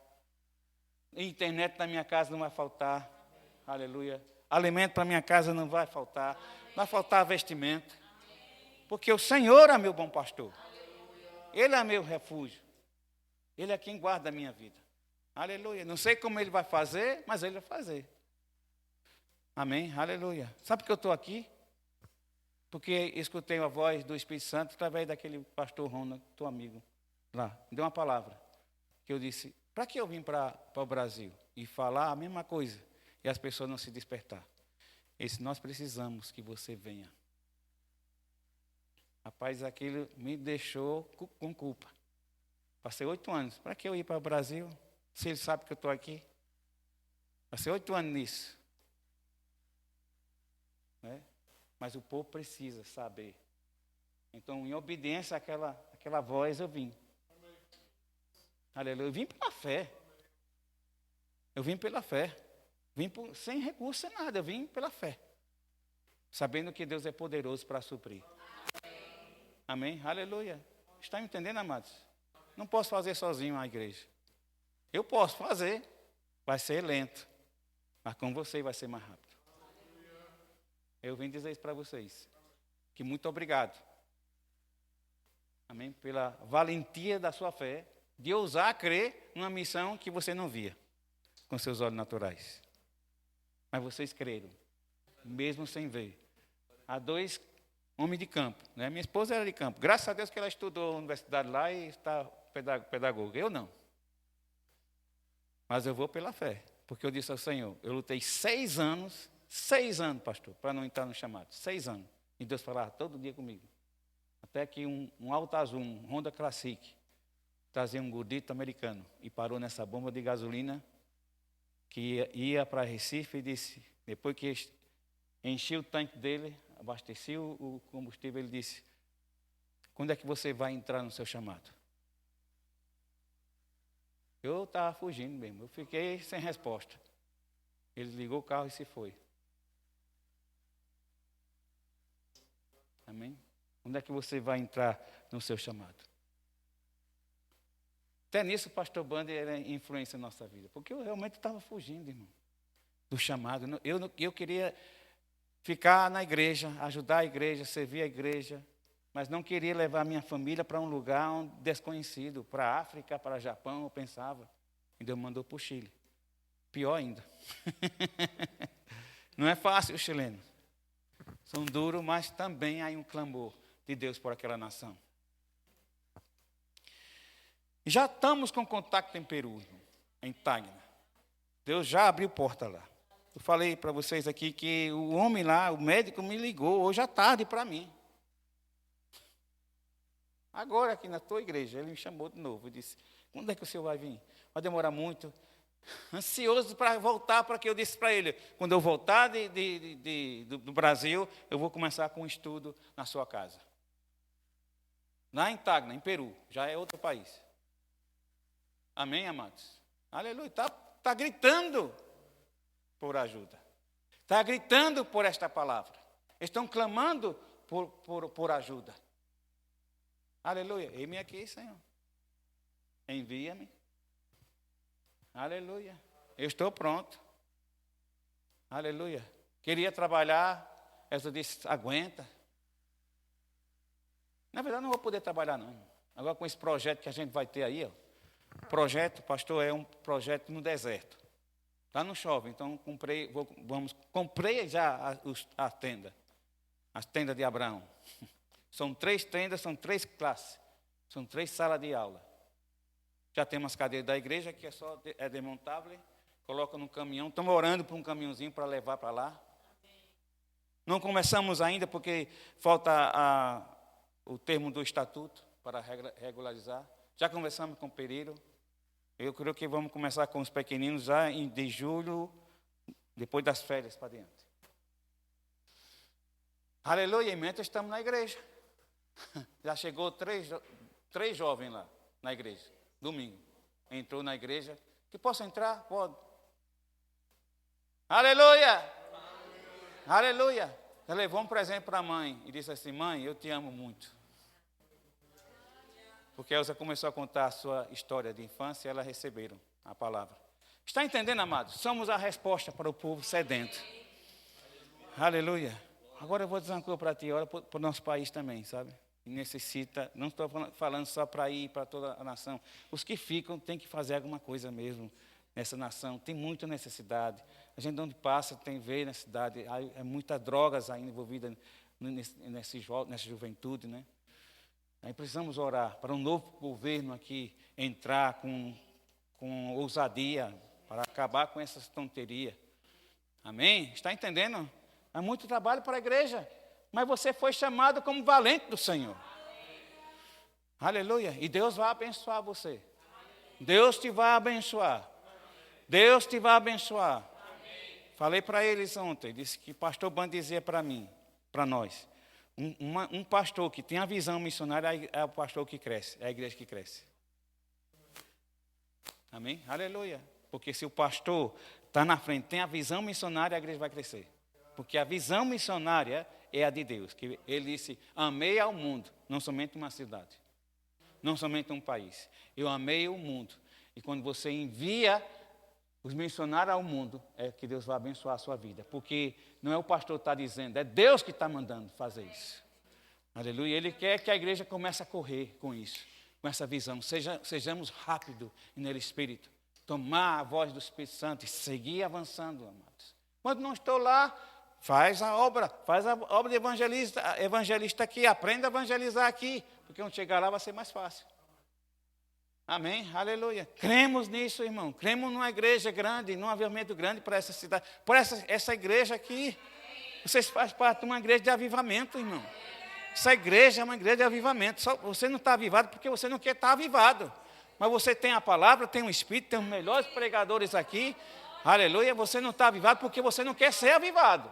Internet da minha casa não vai faltar. Aleluia. Alimento para minha casa não vai faltar. Não vai faltar vestimento. Porque o Senhor é meu bom pastor. Ele é meu refúgio. Ele é quem guarda a minha vida. Aleluia. Não sei como ele vai fazer, mas ele vai fazer. Amém. Aleluia. Sabe que eu estou aqui? Porque escutei a voz do Espírito Santo através daquele pastor Ronald, teu amigo, lá. Me deu uma palavra. Que eu disse: para que eu vim para o Brasil? E falar a mesma coisa. E as pessoas não se despertar. Ele disse: nós precisamos que você venha. Rapaz, aquilo me deixou com culpa. Passei 8 anos. Para que eu ir para o Brasil? Se ele sabe que eu estou aqui. Passei 8 anos nisso. Né? Mas o povo precisa saber. Então, em obediência àquela voz, eu vim. Amém. Aleluia. Eu vim pela fé. Eu vim pela fé. Sem recurso, sem nada. Eu vim pela fé. Sabendo que Deus é poderoso para suprir. Amém. Amém? Aleluia. Está me entendendo, amados? Não posso fazer sozinho a igreja. Eu posso fazer. Vai ser lento. Mas com você vai ser mais rápido. Eu vim dizer isso para vocês. Que muito obrigado. Amém? Pela valentia da sua fé. De ousar crer numa missão que você não via. Com seus olhos naturais. Mas vocês creram. Mesmo sem ver. Há 2 homens de campo. Né? Minha esposa era de campo. Graças a Deus que ela estudou na universidade lá e está pedagoga. Eu não. Mas eu vou pela fé. Porque eu disse ao Senhor: eu lutei 6 anos, pastor, para não entrar no chamado. 6 anos. E Deus falava todo dia comigo. Até que um Alta Azul, um Honda Classic, trazia um gordito americano e parou nessa bomba de gasolina que ia para Recife e disse, depois que enchi o tanque dele, abasteci o combustível, ele disse: quando é que você vai entrar no seu chamado? Eu estava fugindo mesmo, eu fiquei sem resposta. Ele ligou o carro e se foi. Amém? Onde é que você vai entrar no seu chamado? Até nisso o pastor Bander era influência na nossa vida. Porque eu realmente estava fugindo, irmão, do chamado. Eu queria ficar na igreja, ajudar a igreja, servir a igreja. Mas não queria levar a minha família para um lugar desconhecido. Para a África, para o Japão, eu pensava. E Deus mandou para o Chile. Pior ainda. Não é fácil, os chilenos. São duros, mas também há um clamor de Deus por aquela nação. Já estamos com contato em Peru, em Tacna. Deus já abriu porta lá. Eu falei para vocês aqui que o homem lá, o médico, me ligou hoje à tarde para mim. Agora aqui na tua igreja, ele me chamou de novo. Eu disse: quando é que o senhor vai vir? Vai demorar muito. Ansioso para voltar, para que eu disse para ele: quando eu voltar do Brasil, eu vou começar com um estudo na sua casa. Lá em Tacna, em Peru, já é outro país. Amém, amados? Aleluia. Está gritando por ajuda. Está gritando por esta palavra. Estão clamando por ajuda. Aleluia. Eis-me aqui, Senhor. Envia-me. Aleluia. Eu estou pronto. Aleluia. Queria trabalhar. Eu disse: aguenta. Na verdade, não vou poder trabalhar, não. Agora com esse projeto que a gente vai ter aí, ó. O projeto, pastor, é um projeto no deserto. Lá não chove, então comprei já a tenda. As tendas de Abraão. São 3 tendas, são 3 classes. São 3 salas de aula. Já temos as cadeiras da igreja, que é desmontável. Coloca no caminhão. Estamos orando por um caminhãozinho para levar para lá. Não começamos ainda porque falta o termo do estatuto para regularizar. Já conversamos com o Pereiro. Eu creio que vamos começar com os pequeninos já de julho, depois das férias para dentro. Aleluia, em mente estamos na igreja. Já chegou 3 jovens lá na igreja, domingo. Entrou na igreja. Que posso entrar? Pode. Aleluia! Aleluia! Ela levou um presente para a mãe e disse assim: mãe, eu te amo muito. Porque a Elza começou a contar a sua história de infância e elas receberam a palavra. Está entendendo, amados? Somos a resposta para o povo sedento. Aleluia. Agora eu vou dizer uma coisa para ti, olha para o nosso país também, sabe? Necessita, não estou falando só para ir para toda a nação. Os que ficam têm que fazer alguma coisa mesmo nessa nação. Tem muita necessidade. A gente onde passa vê na cidade, há muitas drogas ainda envolvidas nessa juventude, né? Aí precisamos orar para um novo governo aqui entrar com ousadia para acabar com essas tonterias. Amém? Está entendendo? Há muito trabalho para a igreja, mas você foi chamado como valente do Senhor. Aleluia. E Deus vai abençoar você. Deus te vai abençoar. Deus te vai abençoar. Falei para eles ontem, disse que o pastor Bando dizia para mim, para nós, um pastor que tem a visão missionária é o pastor que cresce, é a igreja que cresce. Amém? Aleluia. Porque se o pastor está na frente, tem a visão missionária, a igreja vai crescer. Porque a visão missionária é a de Deus. Que ele disse, amei ao mundo, não somente uma cidade, não somente um país. Eu amei o mundo. E quando você envia os missionários ao mundo, é que Deus vai abençoar a sua vida. Porque não é o pastor que está dizendo, é Deus que está mandando fazer isso. Aleluia. Ele quer que a igreja comece a correr com isso, com essa visão. Sejamos rápidos nele espírito. Tomar a voz do Espírito Santo e seguir avançando, amados. Quando não estou lá, faz a obra de evangelista aqui, aprenda a evangelizar aqui, porque quando chegar lá vai ser mais fácil. Amém? Aleluia. Cremos nisso, irmão. Cremos numa igreja grande, num avivamento grande para essa cidade. Por essa igreja aqui. Vocês fazem parte de uma igreja de avivamento, irmão. Essa igreja é uma igreja de avivamento. Só você não está avivado porque você não quer estar avivado. Mas você tem a palavra, tem o Espírito, tem os melhores pregadores aqui. Aleluia. Você não está avivado porque você não quer ser avivado.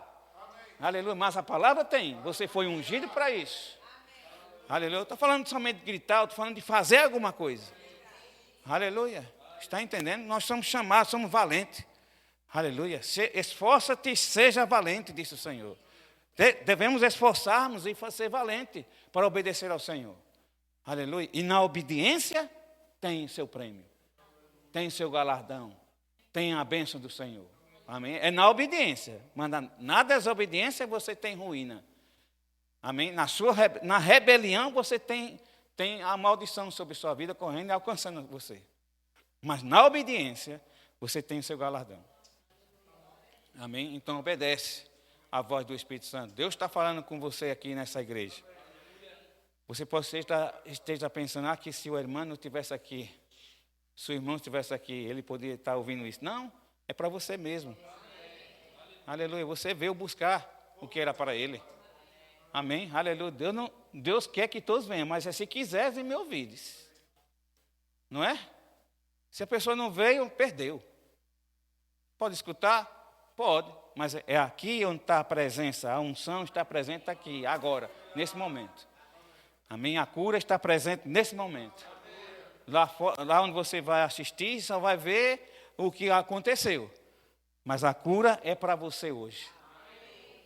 Aleluia. Mas a palavra tem. Você foi ungido para isso. Aleluia. Eu estou falando somente de gritar, eu estou falando de fazer alguma coisa. Aleluia. Está entendendo? Nós somos chamados, somos valentes. Aleluia. Esforça-te e seja valente, disse o Senhor. Devemos esforçar-nos e ser valente para obedecer ao Senhor. Aleluia. E na obediência tem seu prêmio. Tem seu galardão. Tem a bênção do Senhor. Amém? É na obediência. Mas na desobediência você tem ruína. Amém? Na rebelião você tem a maldição sobre sua vida correndo e alcançando você. Mas na obediência, você tem o seu galardão. Amém? Então obedece à voz do Espírito Santo. Deus está falando com você aqui nessa igreja. Você pode esteja pensando que se o irmão não estivesse aqui, se o irmão estivesse aqui, ele poderia estar ouvindo isso. Não, é para você mesmo. Aleluia. Você veio buscar o que era para ele. Amém? Aleluia. Deus quer que todos venham, mas é se quiseres me ouvires. Não é? Se a pessoa não veio, perdeu. Pode escutar? Pode. Mas é aqui onde está a presença. A unção está presente aqui, agora, nesse momento. Amém? A cura está presente nesse momento. Lá onde você vai assistir, só vai ver o que aconteceu. Mas a cura é para você hoje.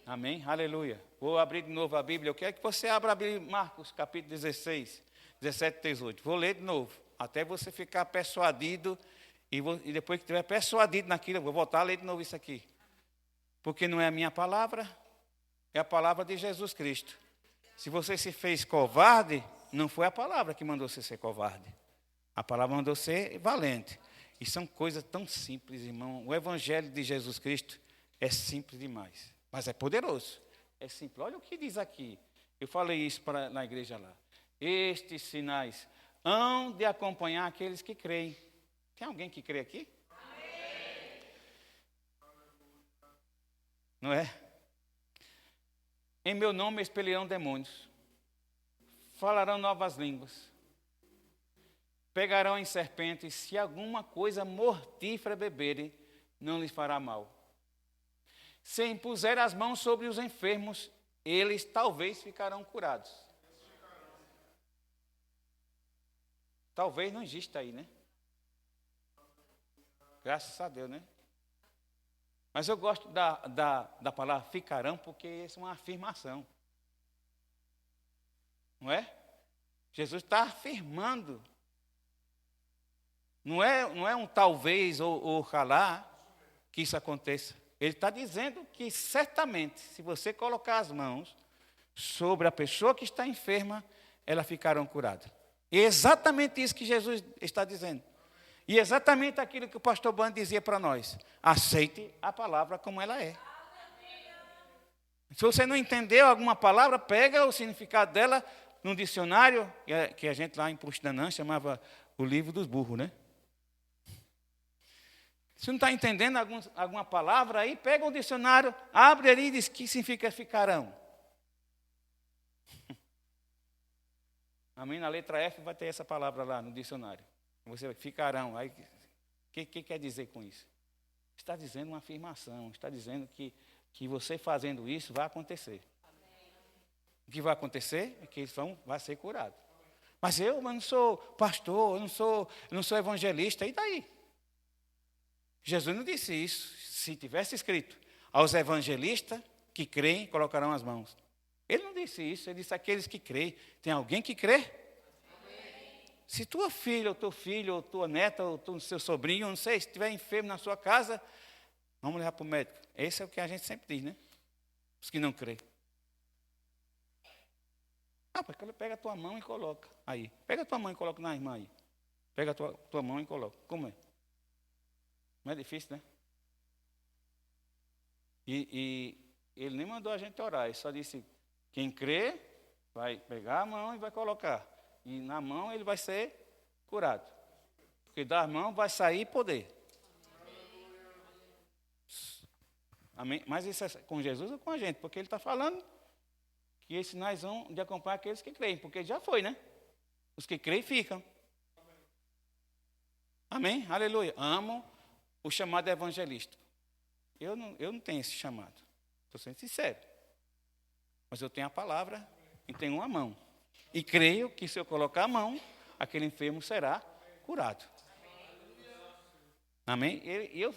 Amém? Aleluia. Vou abrir de novo a Bíblia. Eu quero que você abra a Bíblia, Marcos, capítulo 16, 17 e 18. Vou ler de novo, até você ficar persuadido. E depois que estiver persuadido naquilo, eu vou voltar a ler de novo isso aqui. Porque não é a minha palavra, é a palavra de Jesus Cristo. Se você se fez covarde, não foi a palavra que mandou você ser covarde. A palavra mandou ser valente. E são coisas tão simples, irmão. O evangelho de Jesus Cristo é simples demais, mas é poderoso. É simples. Olha o que diz aqui. Eu falei isso na igreja lá. Estes sinais hão de acompanhar aqueles que creem. Tem alguém que crê aqui? Amém. Não é? Em meu nome expelirão demônios. Falarão novas línguas. Pegarão em serpentes. Se alguma coisa mortífera beberem, não lhes fará mal. Se impuser as mãos sobre os enfermos, eles talvez ficarão curados. Talvez não exista aí, né? Graças a Deus, né? Mas eu gosto da palavra ficarão, porque isso é uma afirmação. Não é? Jesus está afirmando. Não é um talvez ou oxalá que isso aconteça. Ele está dizendo que certamente, se você colocar as mãos sobre a pessoa que está enferma, elas ficarão curadas. É exatamente isso que Jesus está dizendo. E exatamente aquilo que o pastor Bando dizia para nós. Aceite a palavra como ela é. Se você não entendeu alguma palavra, pega o significado dela num dicionário, que a gente lá em Puxdanã chamava o livro dos burros, né? Se não está entendendo alguma palavra aí, pega o dicionário, abre ali e diz que significa ficarão. Amém? Na letra F vai ter essa palavra lá no dicionário. Você vai, ficarão. Aí, o que quer dizer com isso? Está dizendo uma afirmação, está dizendo que você fazendo isso vai acontecer. Amém. O que vai acontecer é que eles vai ser curados. Mas eu não sou pastor, eu não sou evangelista, e daí? Jesus não disse isso. Se tivesse escrito, aos evangelistas que creem, colocarão as mãos. Ele não disse isso, ele disse aqueles que creem. Tem alguém que crê? Amém. Se tua filha, ou teu filho, ou tua neta, ou seu sobrinho, não sei, se estiver enfermo na sua casa, vamos levar para o médico. Esse é o que a gente sempre diz, né? Os que não creem. Porque ele pega a tua mão e coloca aí. Pega a tua mão e coloca na irmã aí. Pega a tua mão e coloca. Como é? Não é difícil, né? E ele nem mandou a gente orar, ele só disse, quem crê vai pegar a mão e vai colocar. E na mão ele vai ser curado. Porque das mãos vai sair poder. Amém? Mas isso é com Jesus ou com a gente? Porque ele está falando que esses sinais vão de acompanhar aqueles que creem. Porque já foi, né? Os que creem ficam. Amém? Aleluia. Amo o chamado evangelístico. Eu não tenho esse chamado. Estou sendo sincero. Mas eu tenho a palavra e tenho uma mão. E creio que se eu colocar a mão, aquele enfermo será curado. Amém?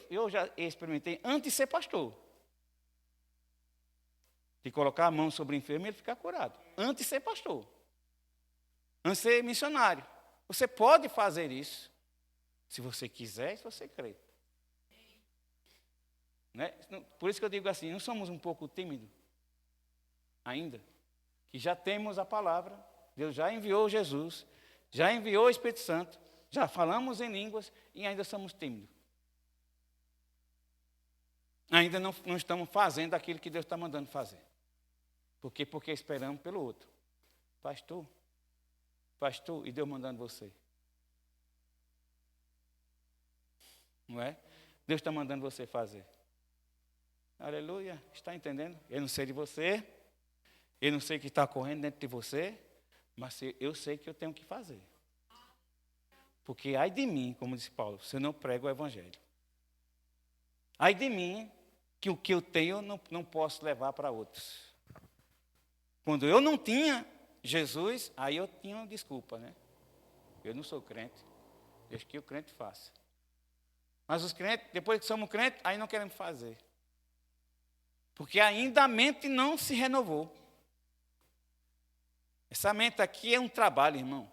Eu já experimentei antes de ser pastor. De colocar a mão sobre o enfermo e ele ficar curado. Antes de ser pastor. Antes de ser missionário. Você pode fazer isso. Se você quiser e se você crer. Né? Por isso que eu digo assim, não somos um pouco tímidos ainda, que já temos a palavra, Deus já enviou Jesus, já enviou o Espírito Santo, já falamos em línguas e ainda somos tímidos. Ainda não estamos fazendo aquilo que Deus está mandando fazer. Por quê? Porque esperamos pelo outro. Pastor, e Deus mandando você. Não é? Deus está mandando você fazer. Aleluia, está entendendo? Eu não sei de você, eu não sei o que está correndo dentro de você, mas eu sei que eu tenho que fazer. Porque ai de mim, como disse Paulo, se eu não prego o evangelho. Ai de mim, que o que eu tenho não posso levar para outros. Quando eu não tinha Jesus, aí eu tinha uma desculpa, né? Eu não sou crente, deixa que o crente faça. Mas os crentes, depois que somos crentes, aí não queremos fazer. Porque ainda a mente não se renovou. Essa mente aqui é um trabalho, irmão.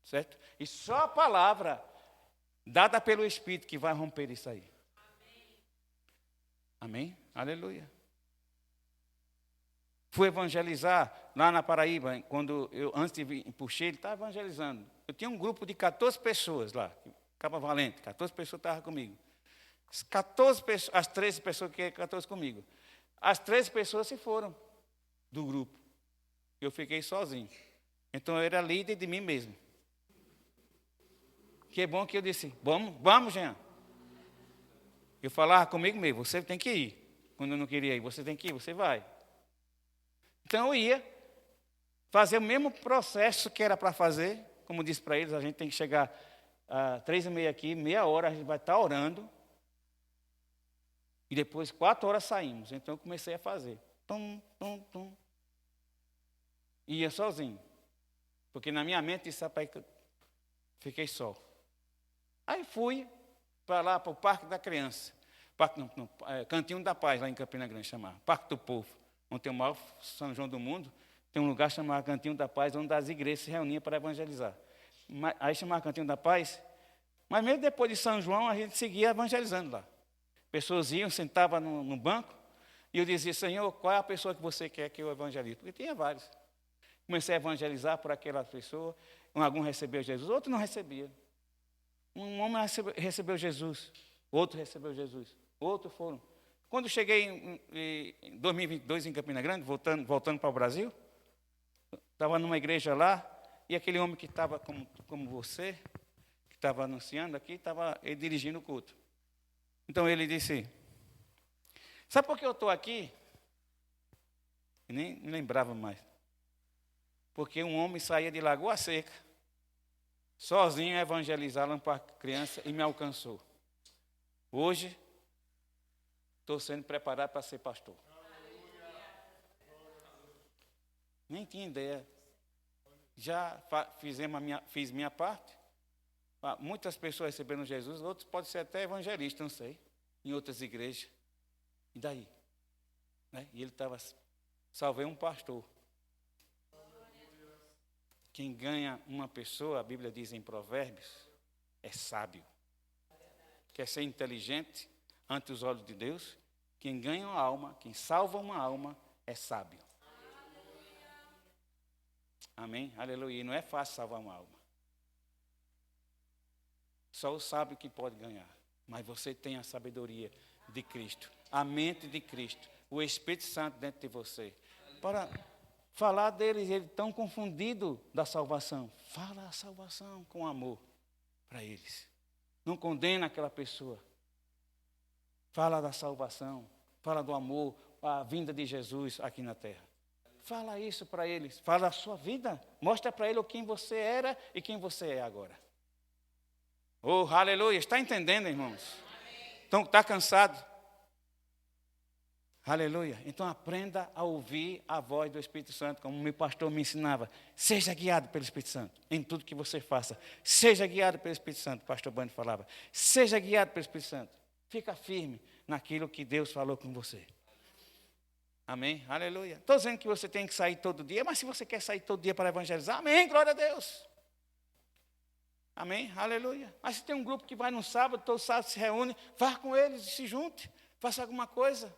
Certo? E só a palavra dada pelo Espírito que vai romper isso aí. Amém? Aleluia. Fui evangelizar lá na Paraíba, antes de vir para o Chile, estava evangelizando. Eu tinha um grupo de 14 pessoas lá, Cabo Valente, 14 pessoas estavam comigo. As 13 pessoas que eram 14 comigo. As 13 pessoas se foram do grupo. Eu fiquei sozinho. Então eu era líder de mim mesmo. Que bom que eu disse, vamos, Jean. Eu falava comigo mesmo, você tem que ir. Quando eu não queria ir, você tem que ir, você vai. Então eu ia fazer o mesmo processo que era para fazer. Como disse para eles, a gente tem que chegar às 3h30 aqui, meia hora a gente vai estar orando. E depois 4 horas saímos. Então eu comecei a fazer. Tum, tum, tum. Ia sozinho. Porque na minha mente disse, rapaz, fiquei só. Aí fui para lá, para o Parque da Criança. Cantinho da Paz, lá em Campina Grande, chamava. Parque do Povo. Onde tem o maior São João do mundo. Tem um lugar chamado Cantinho da Paz, onde as igrejas se reuniam para evangelizar. Aí chamava Cantinho da Paz. Mas mesmo depois de São João, a gente seguia evangelizando lá. Pessoas iam, sentavam no banco, e eu dizia, Senhor, qual é a pessoa que você quer que eu evangelize? Porque tinha vários. Comecei a evangelizar por aquela pessoa, algum recebeu Jesus, outro não recebia. Um homem recebeu Jesus, outro recebeu Jesus, outros foram. Quando cheguei em 2022 em Campina Grande, voltando para o Brasil, estava numa igreja lá, e aquele homem que estava como você, que estava anunciando aqui, estava ele dirigindo o culto. Então ele disse, sabe por que eu estou aqui? Eu nem me lembrava mais. Porque um homem saía de Lagoa Seca, sozinho a evangelizar lá para a criança e me alcançou. Hoje, estou sendo preparado para ser pastor. Nem tinha ideia. Já fiz minha parte. Muitas pessoas receberam Jesus, outros podem ser até evangelistas, não sei, em outras igrejas. E daí? Né? E ele estava, salvei um pastor. Quem ganha uma pessoa, a Bíblia diz em Provérbios, é sábio. Quer ser inteligente ante os olhos de Deus? Quem ganha uma alma, quem salva uma alma, é sábio. Amém? Aleluia. E não é fácil salvar uma alma. Só o sábio que pode ganhar. Mas você tem a sabedoria de Cristo, a mente de Cristo, o Espírito Santo dentro de você. Para falar deles, eles estão confundidos da salvação. Fala a salvação com amor para eles. Não condena aquela pessoa. Fala da salvação, fala do amor, a vinda de Jesus aqui na terra. Fala isso para eles, fala a sua vida. Mostra para ele quem você era e quem você é agora. Oh, aleluia. Está entendendo, irmãos? Então, está cansado? Aleluia. Então, aprenda a ouvir a voz do Espírito Santo, como meu pastor me ensinava. Seja guiado pelo Espírito Santo em tudo que você faça. Seja guiado pelo Espírito Santo, o pastor Bando falava. Seja guiado pelo Espírito Santo. Fica firme naquilo que Deus falou com você. Amém? Aleluia. Estou dizendo que você tem que sair todo dia, mas se você quer sair todo dia para evangelizar, amém, glória a Deus. Amém? Aleluia. Mas se tem um grupo que vai no sábado, todo sábado se reúne, vá com eles e se junte, faça alguma coisa.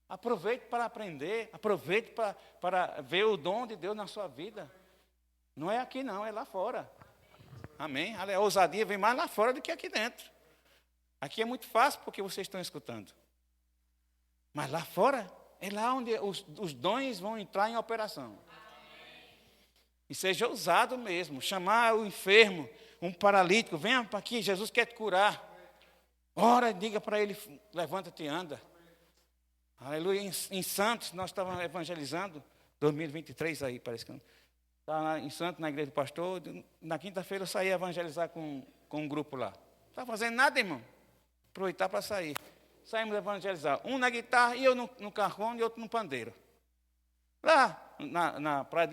Aproveite para aprender, aproveite para ver o dom de Deus na sua vida. Não é aqui não, é lá fora. Amém? A ousadia vem mais lá fora do que aqui dentro. Aqui é muito fácil porque vocês estão escutando. Mas lá fora, é lá onde os dons vão entrar em operação. E seja ousado mesmo, chamar o enfermo, um paralítico, venha para aqui, Jesus quer te curar. Ora, diga para ele, levanta-te e anda. Aleluia. Em Santos, nós estávamos evangelizando, 2023 aí, parece que não. Estava em Santos, na igreja do pastor, na quinta-feira eu saí a evangelizar com um grupo lá. Não estava fazendo nada, irmão. Aproveitar para sair. Saímos a evangelizar. Um na guitarra e eu no carrão e outro no pandeiro. Lá na praia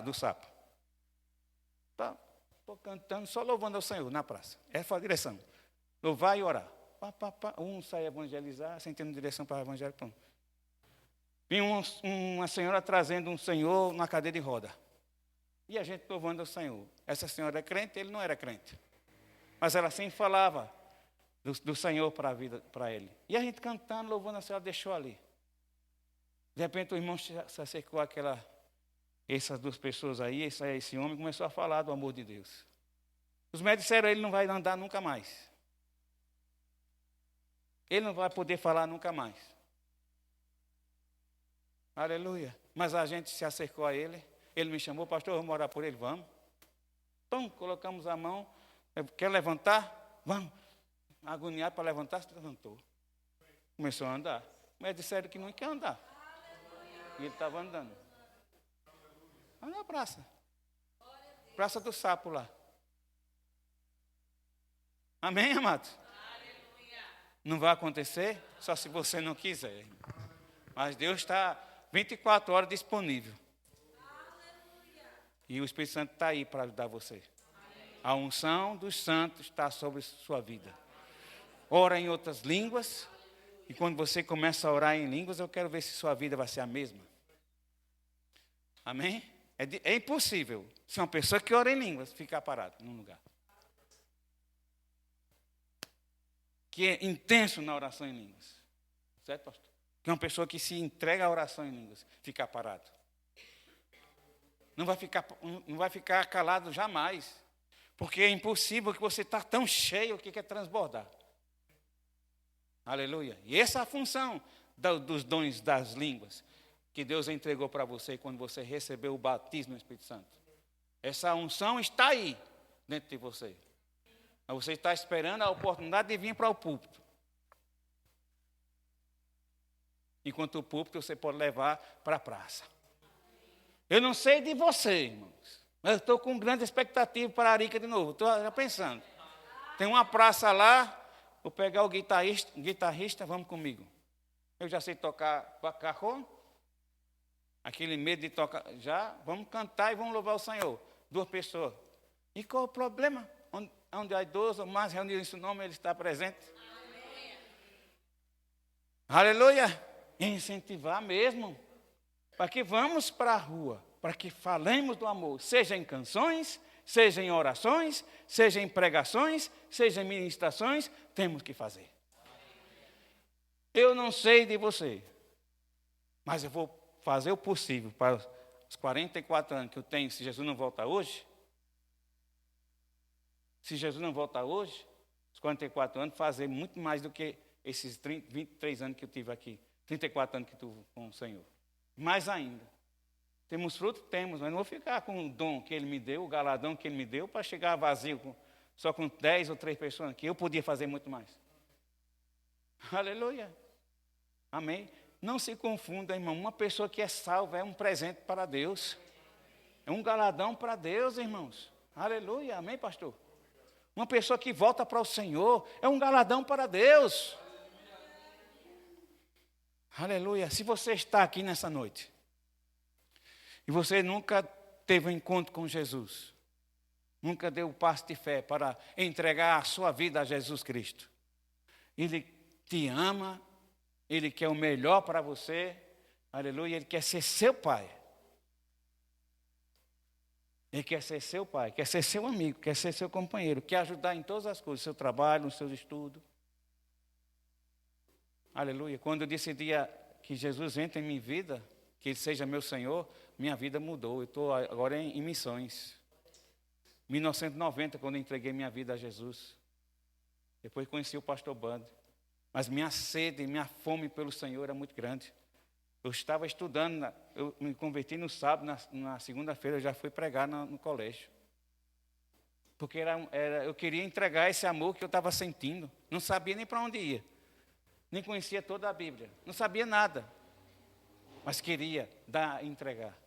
do Sapo. Estou cantando, só louvando ao Senhor na praça. Essa foi a direção. Louvar e orar. Um sai a evangelizar, sentindo direção para o evangelho. Pronto. Vinha uma senhora trazendo um senhor na cadeira de roda. E a gente louvando ao Senhor. Essa senhora é crente, ele não era crente. Mas ela sempre falava do Senhor para a vida, para ele. E a gente cantando, louvando a senhora, deixou ali. De repente o irmão se acercou essas duas pessoas aí, esse homem começou a falar do amor de Deus. Os médicos disseram, ele não vai andar nunca mais. Ele não vai poder falar nunca mais. Aleluia. Mas a gente se acercou a ele, ele me chamou, pastor, vamos orar por ele, vamos. Então, colocamos a mão, quer levantar? Vamos. Agoniado para levantar, se levantou. Começou a andar. Mas disseram que não quer andar. E ele estava andando. Lá na praça. Praça do Sapo lá. Amém, amados? Não vai acontecer só se você não quiser. Mas Deus está 24 horas disponível. E o Espírito Santo está aí para ajudar você. A unção dos santos está sobre sua vida. Ora em outras línguas. E quando você começa a orar em línguas, eu quero ver se sua vida vai ser a mesma. Amém? É impossível se uma pessoa que ora em línguas ficar parada num lugar. Que é intenso na oração em línguas. Certo, pastor? Que é uma pessoa que se entrega à oração em línguas, ficar parado. Não vai ficar calado jamais. Porque é impossível que você está tão cheio que quer transbordar. Aleluia. E essa é a função dos dons das línguas que Deus entregou para você quando você recebeu o batismo no Espírito Santo. Essa unção está aí dentro de você. Mas você está esperando a oportunidade de vir para o púlpito. Enquanto o púlpito você pode levar para a praça. Eu não sei de você, irmãos. Mas eu estou com grande expectativa para a Arica de novo. Estou já pensando. Tem uma praça lá. Vou pegar o guitarrista, vamos comigo. Eu já sei tocar carro. Aquele medo de tocar. Já, vamos cantar e vamos louvar o Senhor. 2 pessoas. E qual o problema? Onde há idoso, mais reunido em seu nome, ele está presente. Amém. Aleluia. Incentivar mesmo. Para que vamos para a rua. Para que falemos do amor. Seja em canções, seja em orações, seja em pregações, seja em ministrações, temos que fazer. Eu não sei de você, mas eu vou fazer o possível para os 44 anos que eu tenho, se Jesus não voltar hoje. Se Jesus não voltar hoje, os 44 anos, fazer muito mais do que esses 23 anos que eu tive aqui, 34 anos que estive com o Senhor. Mais ainda. Temos fruto? Temos, mas não vou ficar com o dom que Ele me deu, o galardão que Ele me deu, para chegar vazio, só com 10 ou 3 pessoas, que eu podia fazer muito mais. Aleluia. Amém. Não se confunda, irmão. Uma pessoa que é salva é um presente para Deus. É um galardão para Deus, irmãos. Aleluia. Amém, pastor? Uma pessoa que volta para o Senhor é um galardão para Deus. Aleluia. Se você está aqui nessa noite e você nunca teve um encontro com Jesus, nunca deu o passo de fé para entregar a sua vida a Jesus Cristo, Ele te ama, Ele quer o melhor para você, aleluia, Ele quer ser seu pai. Ele quer ser seu pai, quer ser seu amigo, quer ser seu companheiro, quer ajudar em todas as coisas, no seu trabalho, nos seus estudos. Aleluia. Quando eu decidi que Jesus entre em minha vida, que Ele seja meu Senhor, minha vida mudou. Eu estou agora em missões. 1990, quando eu entreguei minha vida a Jesus. Depois conheci o pastor Bando. Mas minha sede, minha fome pelo Senhor era muito grande. Eu estava estudando, eu me converti no sábado, na segunda-feira eu já fui pregar no colégio. Porque eu queria entregar esse amor que eu estava sentindo. Não sabia nem para onde ia. Nem conhecia toda a Bíblia. Não sabia nada. Mas queria entregar.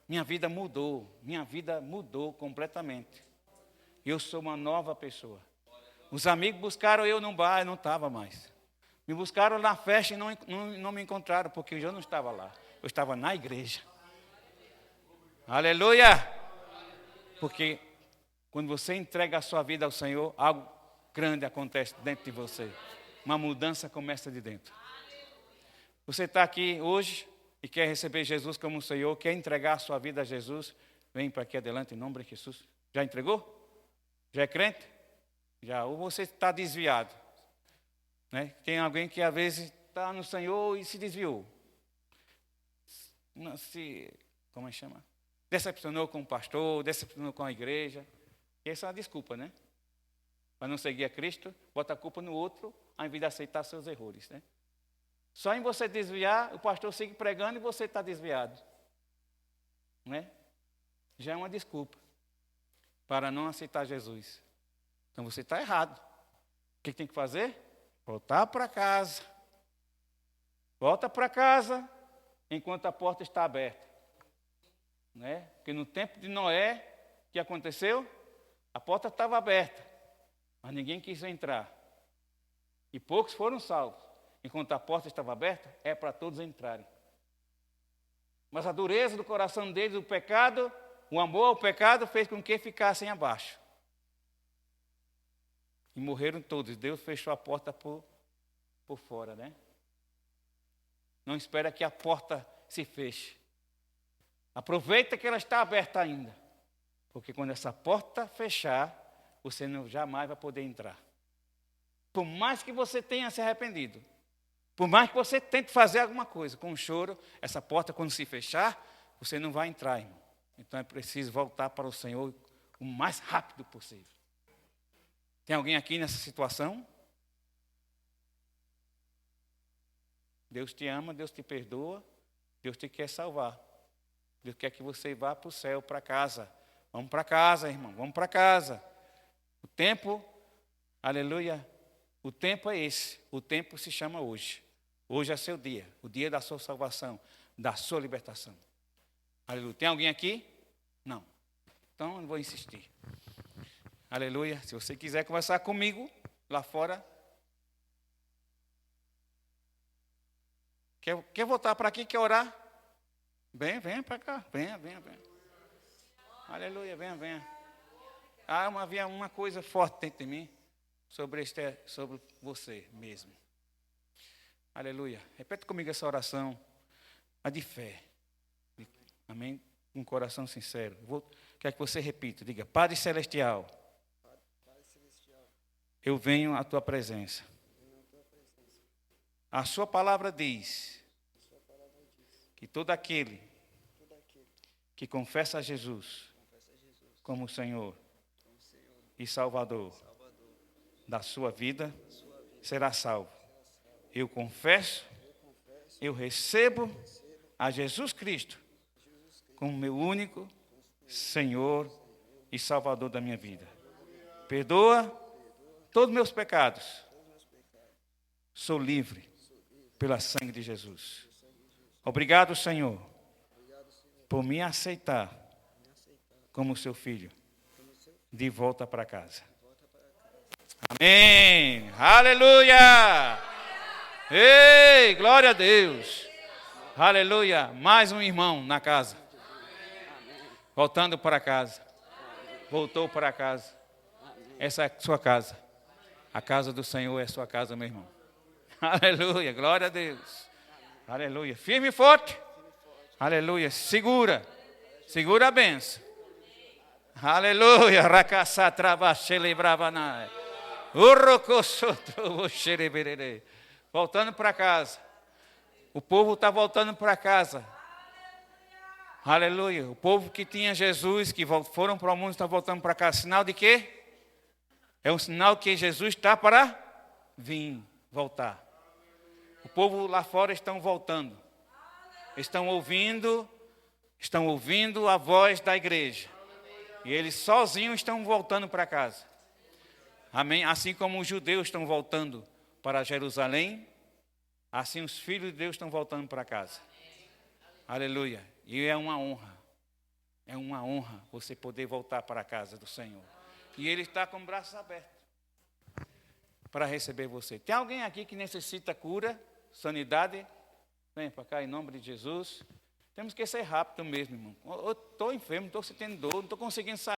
Minha vida mudou completamente. Eu sou uma nova pessoa. Os amigos buscaram eu num bar, eu não estava mais. Me buscaram na festa e não me encontraram, porque eu não estava lá. Eu estava na igreja. Aleluia! Porque quando você entrega a sua vida ao Senhor, algo grande acontece dentro de você. Uma mudança começa de dentro. Você está aqui hoje e quer receber Jesus como Senhor, quer entregar a sua vida a Jesus, vem para aqui adelante em nome de Jesus. Já entregou? Já é crente? Já. Ou você está desviado? Né? Tem alguém que às vezes está no Senhor e se desviou. não se, como é que chama? Decepcionou com o pastor, decepcionou com a igreja. Essa é uma desculpa, né? Para não seguir a Cristo, bota a culpa no outro, ao invés de aceitar seus erros, né? Só em você desviar, o pastor segue pregando e você está desviado, né? Já é uma desculpa para não aceitar Jesus. Então você está errado. O que tem que fazer? Voltar para casa. Volta para casa enquanto a porta está aberta, né? Porque no tempo de Noé, o que aconteceu? A porta estava aberta, mas ninguém quis entrar. E poucos foram salvos. Enquanto a porta estava aberta, é para todos entrarem. Mas a dureza do coração deles, o pecado, o amor ao pecado, fez com que ficassem abaixo. E morreram todos. Deus fechou a porta por fora, né? Não espera que a porta se feche. Aproveita que ela está aberta ainda. Porque quando essa porta fechar, você jamais vai poder entrar. Por mais que você tenha se arrependido, por mais que você tente fazer alguma coisa com choro, essa porta, quando se fechar, você não vai entrar, irmão. Então é preciso voltar para o Senhor o mais rápido possível. Tem alguém aqui nessa situação? Deus te ama, Deus te perdoa, Deus te quer salvar. Deus quer que você vá para o céu, para casa. Vamos para casa, irmão, vamos para casa. O tempo, aleluia, o tempo é esse. O tempo se chama hoje. Hoje é seu dia, o dia da sua salvação, da sua libertação. Aleluia. Tem alguém aqui? Não. Então, eu não vou insistir. Aleluia. Se você quiser conversar comigo, lá fora. Quer voltar para aqui, quer orar? Venha para cá. Venha. Aleluia, venha. Havia uma coisa forte dentro de mim sobre você mesmo. Aleluia. Repete comigo essa oração, a de fé. Amém? Com um coração sincero. Quero que você repita. Diga, Padre Celestial, eu venho à tua presença. A sua palavra diz que todo aquele que confessa a Jesus como Senhor e Salvador da sua vida será salvo. Eu confesso, eu recebo a Jesus Cristo como meu único Senhor e Salvador da minha vida. Perdoa todos os meus pecados. Sou livre pela sangue de Jesus. Obrigado, Senhor, por me aceitar como seu filho de volta para casa. Amém. Aleluia. Ei, glória a Deus. Aleluia. Mais um irmão na casa. Voltando para casa. Voltou para casa. Essa é a sua casa. A casa do Senhor é a sua casa, meu irmão. Aleluia. Glória a Deus. Aleluia. Firme e forte. Aleluia. Segura a benção. Aleluia. Racassá travachele bravanai. Voltando para casa. O povo está voltando para casa. Aleluia. O povo que tinha Jesus, que foram para o mundo, está voltando para casa. Sinal de quê? É um sinal que Jesus está para vir, voltar. O povo lá fora estão voltando. Estão ouvindo a voz da igreja. E eles sozinhos estão voltando para casa. Amém? Assim como os judeus estão voltando para Jerusalém, assim os filhos de Deus estão voltando para casa. Aleluia. E é uma honra você poder voltar para a casa do Senhor. E Ele está com braços abertos para receber você. Tem alguém aqui que necessita cura, sanidade? Vem para cá em nome de Jesus. Temos que ser rápido mesmo, irmão. Eu estou enfermo, estou sentindo dor, não estou conseguindo sair.